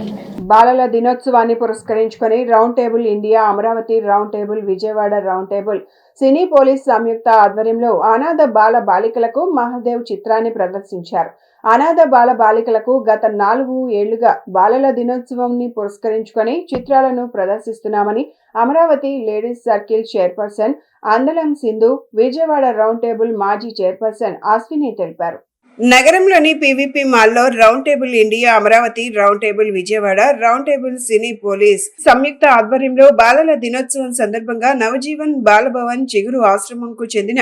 బాలల దినోత్సవాన్ని పురస్కరించుకొని round table India, Amaravati round table, Vijayawada round table, cine police సంయుక్త ఆధ్వర్యంలో అనాథ బాల బాలికలకు మహాదేవ్ చిత్రాన్ని ప్రదర్శించారు. అనాథ బాల బాలికలకు గత 4 ఏళ్లుగా బాలల దినోత్సవంని పురస్కరించుకొని చిత్రాలను ప్రదర్శిస్తున్నామని Amaravati ladies circle chairperson Andalam Sindhu, Vijayawada round table మాజీ చైర్పర్సన్ అశ్విని తెలిపారు. నగరంలోని పీవీపీ మాల్లో round table India, Amaravati round table, Vijayawada round table, cine police సంయుక్త ఆధ్వర్యంలో బాలల దినోత్సవం సందర్భంగా నవజీవన్ బాలభవన్ చిగురు ఆశ్రమంకు చెందిన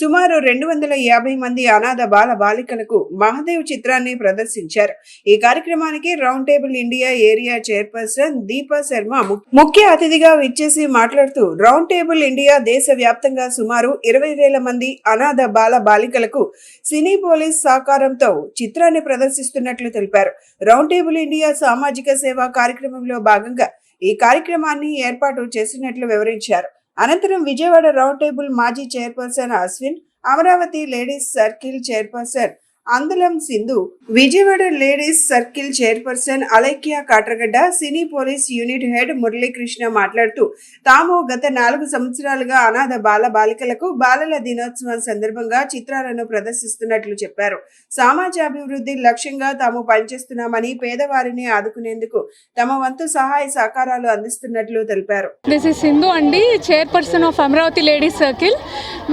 సుమారు 250 మంది అనాథ బాల బాలికలకు మహాదేవ్ చిత్రాన్ని ప్రదర్శించారు. ఈ కార్యక్రమానికి round table India area chairperson Deepa Sharma ముఖ్య అతిథిగా విచ్చేసి మాట్లాడుతూ, రౌండ్ టేబుల్ ఇండియా దేశ వ్యాప్తంగా సుమారు 20,000 మంది అనాథ బాల బాలికలకు సినీ పోలీస్ సహకారంతో చిత్రాన్ని ప్రదర్శిస్తున్నట్లు తెలిపారు. రౌండ్ టేబుల్ ఇండియా సామాజిక సేవా కార్యక్రమంలో భాగంగా ఈ కార్యక్రమాన్ని ఏర్పాటు చేసినట్లు వివరించారు. అనంతరం విజయవాడ రౌండ్ టేబుల్ మాజీ chairperson Ashwin, Amaravati ladies circle chairperson Andalam Sindhu, Vijayawada ladies circle chairperson Alaikya Katragadda, cine police unit head Muralikrishna మాట్లాడుతూ, తాము గత 4 సంవత్సరాలుగా అనాథ బాల బాలికలకు బాలల దినోత్సవం సందర్భంగా చిత్రాలను ప్రదర్శిస్తున్నట్లు చెప్పారు. సమాజాభివృద్ధి లక్ష్యంగా తాము పనిచేస్తున్నామని, పేదవారిని ఆదుకునేందుకు తమ వంతు సహాయ సహకారాలు అందిస్తున్నట్లు తెలిపారు. దిస్ ఇస్ సింధు అండి, chairperson of Amaravati ladies circle.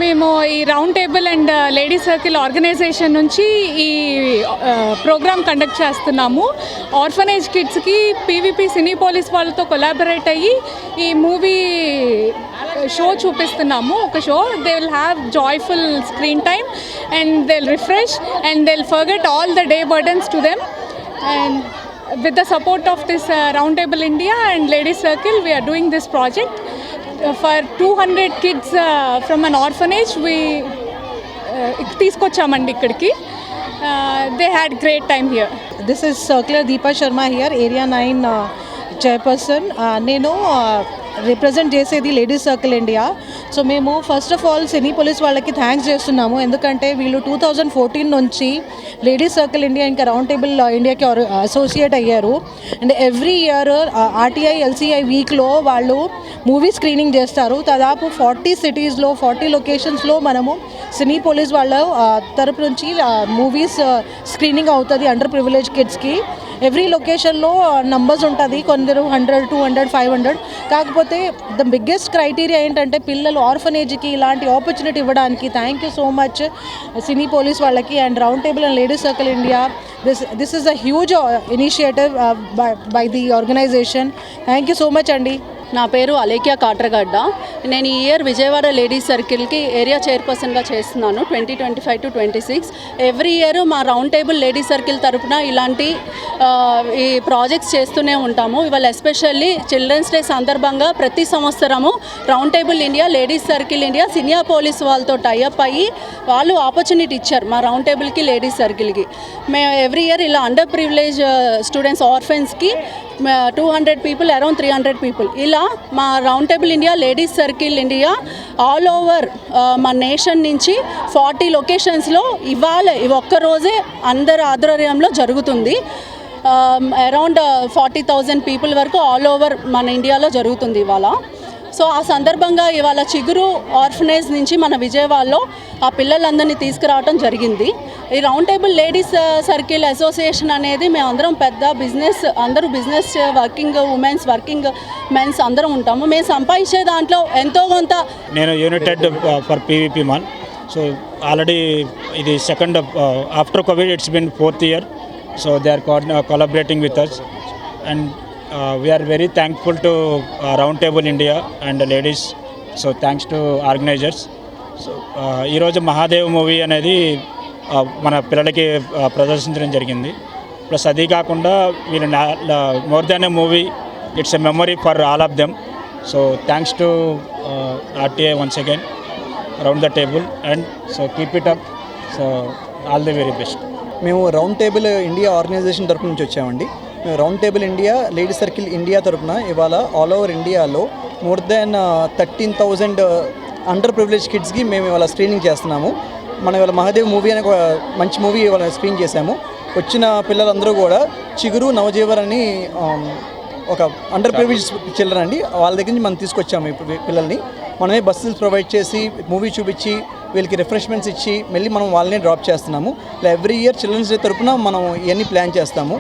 మేము ఈ round table and ladies circle organisation నుంచి ఈ ప్రోగ్రామ్ కండక్ట్ చేస్తున్నాము. ఆర్ఫనేజ్ కిడ్స్కి పీవీపీ సినీ పోలీస్ వాళ్ళతో కొలాబరేట్ అయ్యి ఈ మూవీ షో చూపిస్తున్నాము. ఒక show, they will have joyful screen time and they will refresh and they will forget all the day burdens to them. And with the support of this Round Table India and Ladies Circle, we are doing this project for 200 kids from an orphanage. We తీసుకొచ్చామండి ఇక్కడికి. They had great time here. This is Circular Deepa Sharma here, Area 9 chairperson. నేను represent చేసేది ladies circle India. So మేము first of all cine police వాళ్ళకి thanks చేస్తున్నాము. ఎందుకంటే వీళ్ళు 2014 నుంచి ladies circle India ఇంకా రౌండ్ టేబుల్ ఇండియాకి అసోసియేట్ అయ్యారు. అండ్ ఎవ్రీ ఇయర్ ఆర్టీఐ ఎల్సీఐ వీక్లో వాళ్ళు మూవీ స్క్రీనింగ్ చేస్తారు. దాదాపు 40 సిటీస్లో 40 లొకేషన్స్లో మనము సినీ పోలీస్ వాళ్ళ తరపు నుంచి మూవీస్ స్క్రీనింగ్ అవుతుంది అండర్ ప్రివిలేజ్ కిడ్స్కి. ఎవ్రీ లొకేషన్లో నంబర్స్ ఉంటుంది, కొందరు 100, 200, 500. కాకపోతే ద బిగ్గెస్ట్ క్రైటీరియా ఏంటంటే పిల్లలు ఆర్ఫనేజ్కి ఇలాంటి ఆపర్చునిటీ ఇవ్వడానికి. Thank you so much cine police వాళ్ళకి and round table and ladies circle India. This is a huge initiative by the organisation. Thank you so much అండి. నా పేరు అలేఖ్య కాట్రగడ్డ. నేను ఈ year Vijayawada ladies circle area చైర్పర్సన్గా చేస్తున్నాను 2025 to 26. ఎవ్రీ ఇయర్ మా round table ladies circle తరఫున ఇలాంటి ఈ ప్రాజెక్ట్స్ చేస్తూనే ఉంటాము. ఇవాళ ఎస్పెషల్లీ చిల్డ్రన్స్ డే సందర్భంగా ప్రతి సంవత్సరము round table India, ladies circle India, సినియా పోలీస్ వాళ్ళతో టైఅప్ అయ్యి వాళ్ళు ఆపర్చునిటీ ఇచ్చారు మా రౌండ్ టేబుల్కి, లేడీస్ సర్కిల్కి. మేము ఎవ్రీ ఇయర్ ఇలా అండర్ ప్రివిలేజ్ స్టూడెంట్స్ ఆర్ఫెన్స్కి 200 people, around 300 people. ఇలా మా round table India, ladies circle India all over మా నేషన్ నుంచి 40 లొకేషన్స్లో ఇవాళ ఒక్కరోజే అందరి ఆధ్వర్యంలో జరుగుతుంది. అరౌండ్ 40,000 పీపుల్ వరకు ఆల్ ఓవర్ మన ఇండియాలో జరుగుతుంది ఇవాళ. సో ఆ సందర్భంగా ఇవాళ చిగురు ఆర్ఫనేజ్ నుంచి మన విజయవాడలో ఆ పిల్లలందరినీ తీసుకురావడం జరిగింది. ఈ round table ladies circle association అనేది మేమందరం పెద్ద బిజినెస్, అందరూ business working womens, working mens అందరం ఉంటాము. మేము సంపాదించే దాంట్లో ఎంతో కొంత. నేను united for PVP mall. So already ఇది second after Covid, it's been 4th year. So they are collaborating with us and we are very thankful to Round Table India and the Ladies so thanks to organisers. So ఈరోజు Mahadev movie అనేది మన పిల్లలకి ప్రదర్శించడం జరిగింది. Plus అది కాకుండా వీళ్ళు more than A movie, it's a memory for all of them. So thanks to RTI once again around the table and so keep it up. So all the very best. మేము round table India organisation తరపు నుంచి వచ్చామండి. మేము round table India lady circle India తరపున ఇవాళ all over ఇండియాలో more than 13,000 under privilege కిడ్స్కి మేము ఇవాళ స్క్రీనింగ్ చేస్తున్నాము. మనం ఇవాళ మహాదేవ్ మూవీ అనే ఒక మంచి మూవీ ఇవాళ స్క్రీన్ చేశాము. వచ్చిన పిల్లలందరూ కూడా చిగురు నవజీవర్ అని ఒక అండర్ ప్రివిలేజ్ చిల్డ్రన్ అండి. వాళ్ళ దగ్గర నుంచి మనం తీసుకొచ్చాము ఈ పిల్లల్ని. మనమే బస్సులు ప్రొవైడ్ చేసి మూవీ చూపించి వీళ్ళకి రిఫ్రెష్మెంట్స్ ఇచ్చి మళ్ళీ మనం వాళ్ళని డ్రాప్ చేస్తున్నాము. ఇలా ఎవ్రీ ఇయర్ చిల్డ్రన్స్ డే తరపున మనం ఇవన్నీ ప్లాన్ చేస్తాము.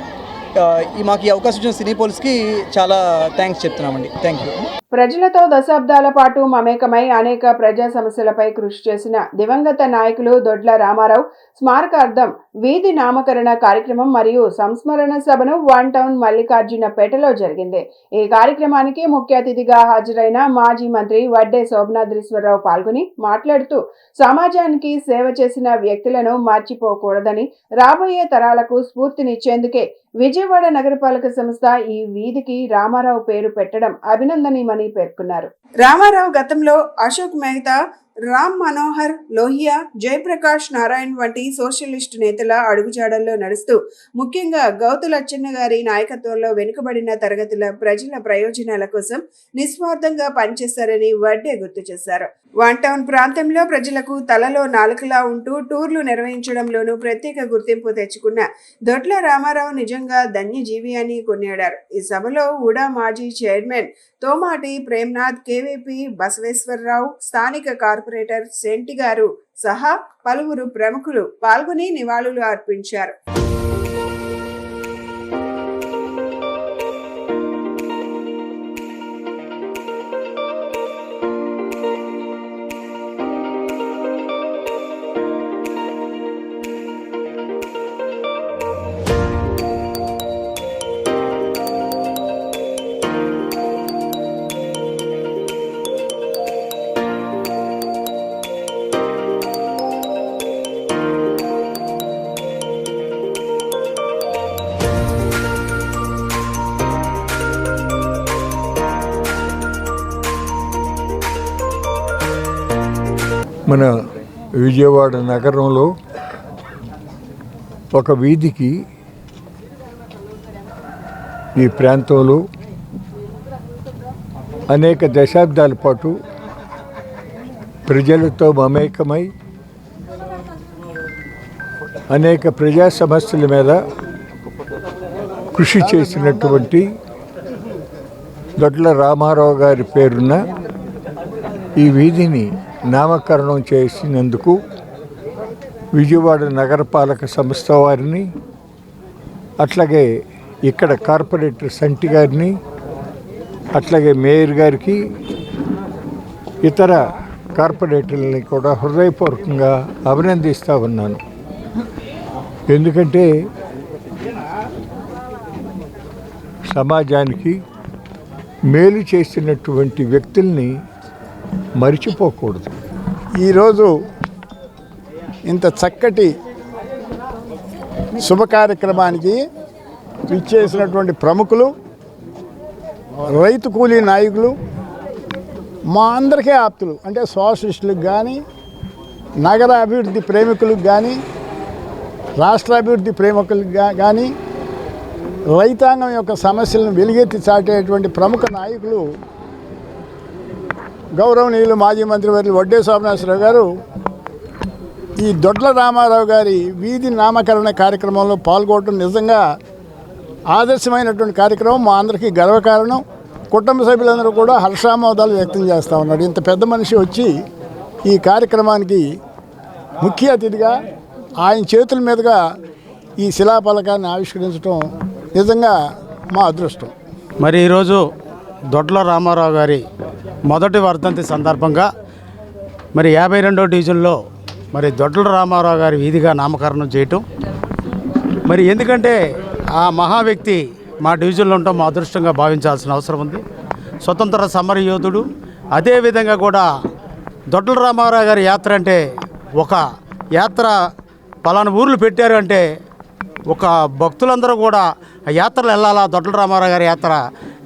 మాకు ఈ అవకాశం ఇచ్చిన సినీ పోలీస్కి చాలా థ్యాంక్స్ చెప్తున్నామండి. Thank you. ప్రజలతో దశాబ్దాల పాటు మమేకమై అనేక ప్రజా సమస్యలపై కృషి చేసిన దివంగత నాయకులు దొడ్ల రామారావు స్మారకార్థం వీధి నామకరణ కార్యక్రమం మరియు సంస్మరణ సభను వన్ టౌన్ మల్లికార్జునపేటలో జరిగింది. ఈ కార్యక్రమానికి ముఖ్య అతిథిగా హాజరైన మాజీ మంత్రి వడ్డే శోభనాద్రీశ్వరరావు పాల్గొని మాట్లాడుతూ సమాజానికి సేవ చేసిన వ్యక్తులను మర్చిపోకూడదని, రాబోయే తరాలకు స్ఫూర్తినిచ్చేందుకే విజయవాడ నగరపాలక సంస్థ ఈ వీధికి రామారావు పేరు పెట్టడం అభినందనీయమని పేర్కొన్నారు. రామారావు గతంలో అశోక్ మెహతా, రామ్ మనోహర్ లోహియా, జయప్రకాష్ నారాయణ్ వంటి సోషలిస్టు నేతల అడుగుజాడల్లో నడుస్తూ ముఖ్యంగా గౌతు లచ్చన్న గారి నాయకత్వంలో వెనుకబడిన తరగతుల ప్రజల ప్రయోజనాల కోసం నిస్వార్థంగా పనిచేశారని వడ్డే గుర్తు చేశారు. వన్ టౌన్ ప్రాంతంలో ప్రజలకు తలలో నాలుకలా ఉంటూ టూర్లు నిర్వహించడంలోనూ ప్రత్యేక గుర్తింపు తెచ్చుకున్న దొడ్ల రామారావు నిజంగా ధన్యజీవి అని కొనియాడారు. ఈ సభలో ఉడా మాజీ చైర్మన్ తోమాటి ప్రేమ్నాథ్, కేవీపీ బసవేశ్వరరావు, స్థానిక కార్పొరేటర్ సెంటి గారు సహా పలువురు ప్రముఖులు పాల్గొని నివాళులు అర్పించారు. మన విజయవాడ నగరంలో ఒక వీధికి ఈ ప్రాంతంలో అనేక దశాబ్దాల పాటు ప్రజలతో మమేకమై అనేక ప్రజా సమస్యల మీద కృషి చేసినటువంటి దొడ్ల రామారావు గారి పేరున్న ఈ వీధిని నామకరణం చేసినందుకు విజయవాడ నగరపాలక సంస్థ వారిని, అట్లాగే ఇక్కడ కార్పొరేటర్ సంటి గారిని, అట్లాగే మేయర్ గారికి, ఇతర కార్పొరేటర్లని కూడా హృదయపూర్వకంగా అభినందిస్తూ ఉన్నాను. ఎందుకంటే సమాజానికి మేలు చేసినటువంటి వ్యక్తుల్ని మరిచిపోకూడదు. ఈరోజు ఇంత చక్కటి శుభ కార్యక్రమానికి ఇచ్చేసినటువంటి ప్రముఖులు, రైతు కూలీ నాయకులు, మా అందరికీ ఆప్తులు అంటే సోషలిస్టులకు కానీ, నగర అభివృద్ధి ప్రేమికులకు కానీ, రాష్ట్ర అభివృద్ధి ప్రేమికులకు కానీ, రైతాంగం యొక్క సమస్యలను వెలుగెత్తి చాటేటువంటి ప్రముఖ నాయకులు గౌరవనీయులు మాజీ మంత్రివర్యులు వడ్డే శోభనాశ్వరరావు గారు ఈ దొడ్ల రామారావు గారి వీధి నామకరణ కార్యక్రమంలో పాల్గొనడం నిజంగా ఆదర్శమైనటువంటి కార్యక్రమం. మా అందరికీ గర్వకారణం. కుటుంబ సభ్యులందరూ కూడా హర్షామోదాలు వ్యక్తం చేస్తూ ఉన్నారు. ఇంత పెద్ద మనిషి వచ్చి ఈ కార్యక్రమానికి ముఖ్య అతిథిగా ఆయన చేతుల మీదుగా ఈ శిలాఫలకాన్ని ఆవిష్కరించడం నిజంగా మా అదృష్టం. మరి ఈరోజు దొడ్ల రామారావు గారి మొదటి వర్ధంతి సందర్భంగా మరి 52వ డివిజన్లో మరి దొడ్ల రామారావు గారి వీధిగా నామకరణం చేయటం, మరి ఎందుకంటే ఆ మహా వ్యక్తి మా డివిజన్లో ఉండటం మా అదృష్టంగా భావించాల్సిన అవసరం ఉంది. స్వతంత్ర సమర యోధుడు, అదేవిధంగా కూడా దొడ్ల రామారావు గారి యాత్ర అంటే ఒక యాత్ర పలానా ఊర్లు పెట్టారు అంటే ఒక భక్తులందరూ కూడా ఆ యాత్రలు వెళ్ళాలా, దొడ్ల రామారావు గారి యాత్ర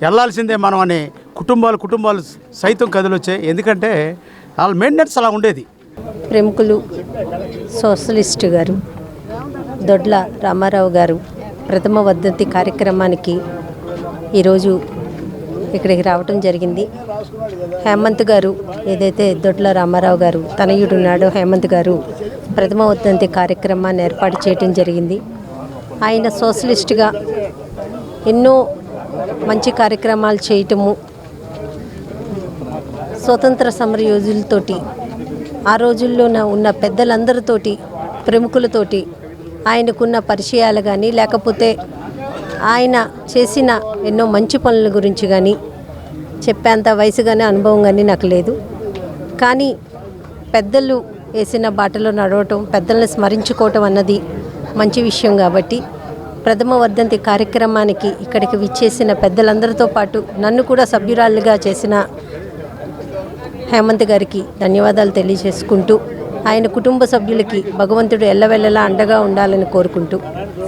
వెళ్ళాల్సిందే మనం అని కుటుంబాలు సైతం కదిలొచ్చాయి. ఎందుకంటే వాళ్ళ మెయింటెనెన్స్ అలా ఉండేది. ప్రముఖులు సోషలిస్టు గారు దొడ్ల రామారావు గారు ప్రథమ వర్ధంతి కార్యక్రమానికి ఈరోజు ఇక్కడికి రావటం జరిగింది. హేమంత్ గారు ఏదైతే దొడ్ల రామారావు గారు తనయుడున్నాడో హేమంత్ గారు ప్రథమ వర్ధంతి కార్యక్రమాన్ని ఏర్పాటు చేయడం జరిగింది. ఆయన సోషలిస్ట్గా ఎన్నో మంచి కార్యక్రమాలు చేయటము, స్వతంత్ర సమర యోధులతోటి ఆ రోజుల్లో ఉన్న పెద్దలందరితోటి ప్రముఖులతోటి ఆయనకున్న పరిచయాలు కానీ లేకపోతే ఆయన చేసిన ఎన్నో మంచి పనుల గురించి కానీ చెప్పేంత వయసు కానీ అనుభవం కానీ నాకు లేదు. కానీ పెద్దలు వేసిన బాటలో నడవటం, పెద్దల్ని స్మరించుకోవటం అన్నది మంచి విషయం. కాబట్టి ప్రథమ వర్ధంతి కార్యక్రమానికి ఇక్కడికి విచ్చేసిన పెద్దలందరితో పాటు నన్ను కూడా సభ్యురాలుగా చేసిన హేమంత్ గారికి ధన్యవాదాలు తెలియజేసుకుంటూ ఆయన కుటుంబ సభ్యులకి భగవంతుడు ఎల్లవెల్లలా అండగా ఉండాలని కోరుకుంటూ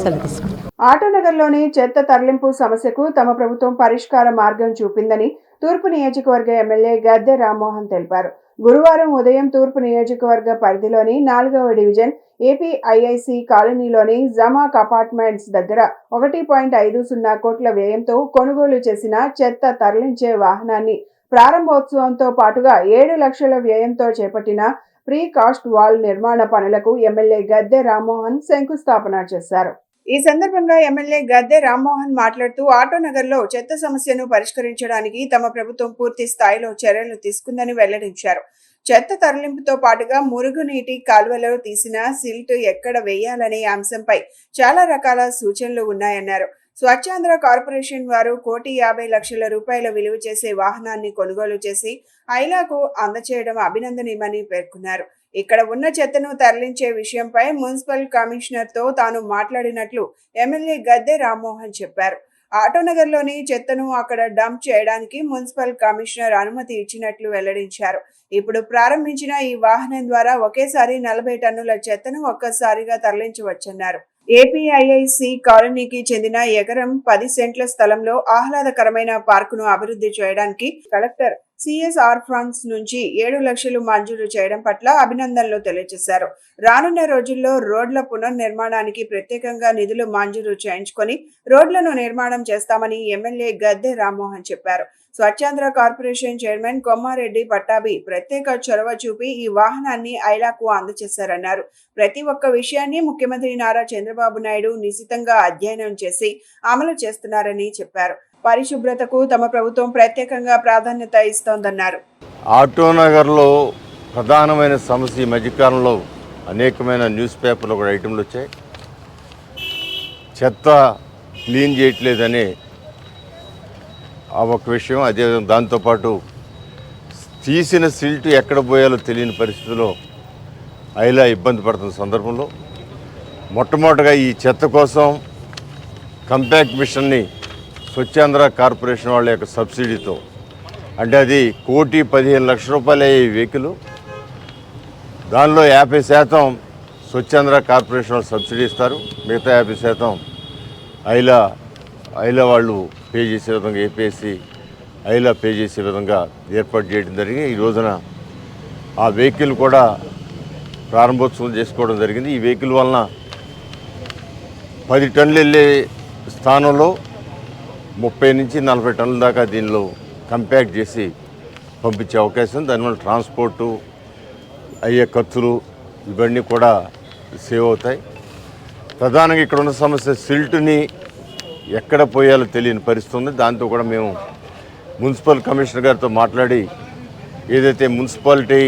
సెలవు తీసుకుంటాను. ఆటోనగర్లోని చెత్త తరలింపు సమస్యకు తమ ప్రభుత్వం పరిష్కార మార్గం చూపిందని తూర్పు నియోజకవర్గ ఎమ్మెల్యే గద్దె రామ్మోహన్ తెలిపారు. గురువారం ఉదయం తూర్పు నియోజకవర్గ పరిధిలోని 4వ డివిజన్ ఏపీఐఐసి కాలనీలోని జమాక్ అపార్ట్మెంట్స్ దగ్గర 1.50 కోట్ల వ్యయంతో కొనుగోలు చేసిన చెత్త తరలించే వాహనాన్ని ప్రారంభోత్సవంతో పాటుగా 7 లక్షల వ్యయంతో చేపట్టిన ప్రీ కాస్ట్ వాల్ నిర్మాణ పనులకు ఎమ్మెల్యే గద్దె రామ్మోహన్ శంకుస్థాపన చేశారు. ఈ సందర్భంగా ఎమ్మెల్యే గద్దె రామ్మోహన్ మాట్లాడుతూ ఆటోనగర్లో చెత్త సమస్యను పరిష్కరించడానికి తమ ప్రభుత్వం పూర్తి స్థాయిలో చర్యలు తీసుకుందని వెల్లడించారు. చెత్త తరలింపుతో పాటుగా మురుగునీటి కాలువలో తీసిన సిల్ట్ ఎక్కడ వేయాలనే అంశంపై చాలా రకాల సూచనలు ఉన్నాయన్నారు. స్వచ్ఛాంధ్ర కార్పొరేషన్ వారు 1,50,00,000 రూపాయల విలువ చేసే వాహనాన్ని కొనుగోలు చేసి ఐలాకు అందచేయడం అభినందనీయమని పేర్కొన్నారు. ఇక్కడ ఉన్న చెత్తను తరలించే విషయంపై మున్సిపల్ కమిషనర్తో తాను మాట్లాడినట్లు ఎమ్మెల్యే గద్దె రామ్మోహన్ చెప్పారు. ఆటోనగర్లోని చెత్తను అక్కడ డంప్ చేయడానికి మున్సిపల్ కమిషనర్ అనుమతి ఇచ్చినట్లు వెల్లడించారు. ఇప్పుడు ప్రారంభించిన ఈ వాహనం ద్వారా ఒకేసారి 40 టన్నుల చెత్తను ఒక్కసారిగా తరలించవచ్చన్నారు. ఏపీఐఐసి కాలనీకి చెందిన ఎకరం 10 సెంట్ల స్థలంలో ఆహ్లాదకరమైన పార్కును అభివృద్ధి చేయడానికి కలెక్టర్ సిఎస్ఆర్ ఫండ్స్ నుంచి 7 లక్షలు మంజూరు చేయడం పట్ల అభినందనలు తెలియజేశారు. రానున్న రోజుల్లో రోడ్ల పునర్నిర్మాణానికి ప్రత్యేకంగా నిధులు మంజూరు చేయించుకొని రోడ్లను నిర్మాణం చేస్తామని ఎమ్మెల్యే గద్దె రామ్మోహన్ చెప్పారు. స్వచ్ఛాంధ్ర కార్పొరేషన్ చైర్మన్ కొమ్మారెడ్డి పట్టాభి ప్రత్యేక చొరవ చూపి ఈ వాహనాన్ని ఐలాకు అందజేశారన్నారు. ప్రతి ఒక్క విషయాన్ని ముఖ్యమంత్రి నారా చంద్రబాబు నాయుడు నిశితంగా అధ్యయనం చేసి అమలు చేస్తున్నారని చెప్పారు. పరిశుభ్రతకు తమ ప్రభుత్వం ప్రత్యేకంగా ప్రాధాన్యత ఇస్తోందన్నారు. ఆటోనగర్లో ప్రధానమైన సమస్య ఈ మధ్యకాలంలో అనేకమైన న్యూస్ పేపర్లో కూడా ఐటెంలు వచ్చాయి. చెత్త క్లీన్ చేయట్లేదని ఒక విషయం. అదే దాంతోపాటు తీసిన సిల్ట్ ఎక్కడ పోయాలో తెలియని పరిస్థితిలో ఐలా ఇబ్బంది పడుతున్న సందర్భంలో మొట్టమొదటిగా ఈ చెత్త కోసం కంపాక్ట్ మిషన్ని స్వచ్ఛాంధ్ర కార్పొరేషన్ వాళ్ళ యొక్క సబ్సిడీతో, అంటే అది 1,15,00,000 రూపాయలే ఈ వెహికల్. దానిలో 50% స్వచ్ఛాంధ్ర కార్పొరేషన్ వాళ్ళు సబ్సిడీ ఇస్తారు, మిగతా 50% ఐలా వాళ్ళు పే చేసే విధంగా ఏపీఎస్సి ఐలా పే చేసే విధంగా ఏర్పాటు చేయడం జరిగింది. ఈ రోజున ఆ వెహికల్ కూడా ప్రారంభోత్సవం చేసుకోవడం జరిగింది. ఈ వెహికల్ వలన 10 టన్నులు వెళ్ళే స్థానంలో 30 నుంచి 40 టన్నుల దాకా దీనిలో కంపాక్ట్ చేసి పంపించే అవకాశం. దానివల్ల ట్రాన్స్పోర్టు అయ్యే ఖర్చులు ఇవన్నీ కూడా సేవ్ అవుతాయి. ప్రధానంగా ఇక్కడ ఉన్న సమస్య సిల్ట్ని ఎక్కడ పోయాలో తెలియని పరిస్థితి ఉంది. దాంతో కూడా మేము మున్సిపల్ కమిషనర్ గారితో మాట్లాడి ఏదైతే మున్సిపాలిటీ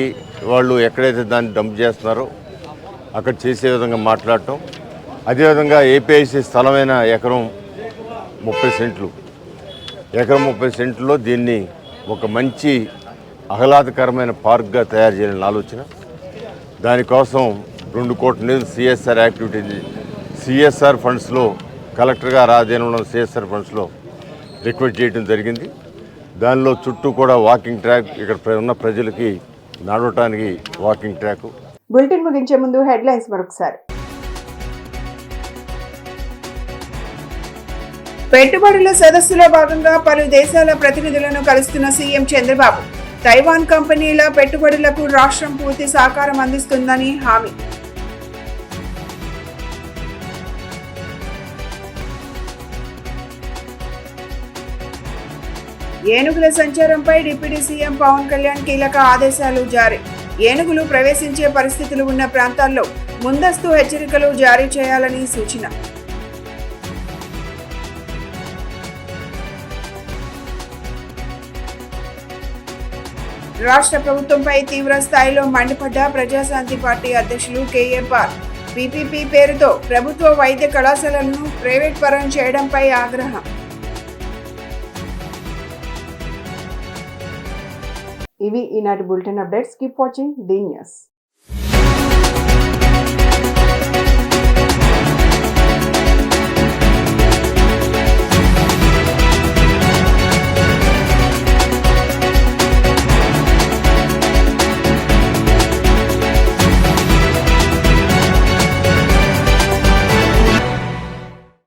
వాళ్ళు ఎక్కడైతే దాన్ని డంప్ చేస్తున్నారో అక్కడ చేసే విధంగా మాట్లాడటం. అదేవిధంగా ఏపీఐసి స్థలమైన ఎకరం 30 సెంట్లు, ఎకరం 30 సెంట్లో దీన్ని ఒక మంచి ఆహ్లాదకరమైన పార్క్గా తయారు చేయాలని ఆలోచన. దానికోసం 2 కోట్ల నిధులు సిఎస్ఆర్ యాక్టివిటీ సిఎస్ఆర్ ఫండ్స్లో కలెక్టర్ గారు ఆధీనంలో సిఎస్ఆర్ ఫండ్స్లో రిక్వెస్ట్ చేయడం జరిగింది. దానిలో చుట్టూ కూడా వాకింగ్ ట్రాక్, ఇక్కడ ఉన్న ప్రజలకి నడవటానికి వాకింగ్ ట్రాక్. బులెటిన్ ముగించే ముందు హెడ్లైన్స్ మరొకసారి. పెట్టుబడుల సదస్సులో భాగంగా పలు దేశాల ప్రతినిధులను కలుస్తున్న సీఎం చంద్రబాబు. తైవాన్ కంపెనీల పెట్టుబడులకు రాష్ట్రం పూర్తి సహకారం అందిస్తుందని హామీ. ఏనుగుల సంచారంపై డిప్యూటీ సీఎం పవన్ కళ్యాణ్ కీలక ఆదేశాలు జారీ. ఏనుగులు ప్రవేశించే పరిస్థితులు ఉన్న ప్రాంతాల్లో ముందస్తు హెచ్చరికలు జారీ చేయాలని సూచన. రాష్ట్ర ప్రభుత్వంపై తీవ్ర స్థాయిలో మండిపడ్డ ప్రజాశాంతి పార్టీ అధ్యక్షులు కేఏ పాల్. పీపీపీ పేరుతో ప్రభుత్వ వైద్య కళాశాలలను ప్రైవేట్ పరం చేయడంపై ఆగ్రహం. ఇవి ఈనాటి bulletin updates. Keep watching the news.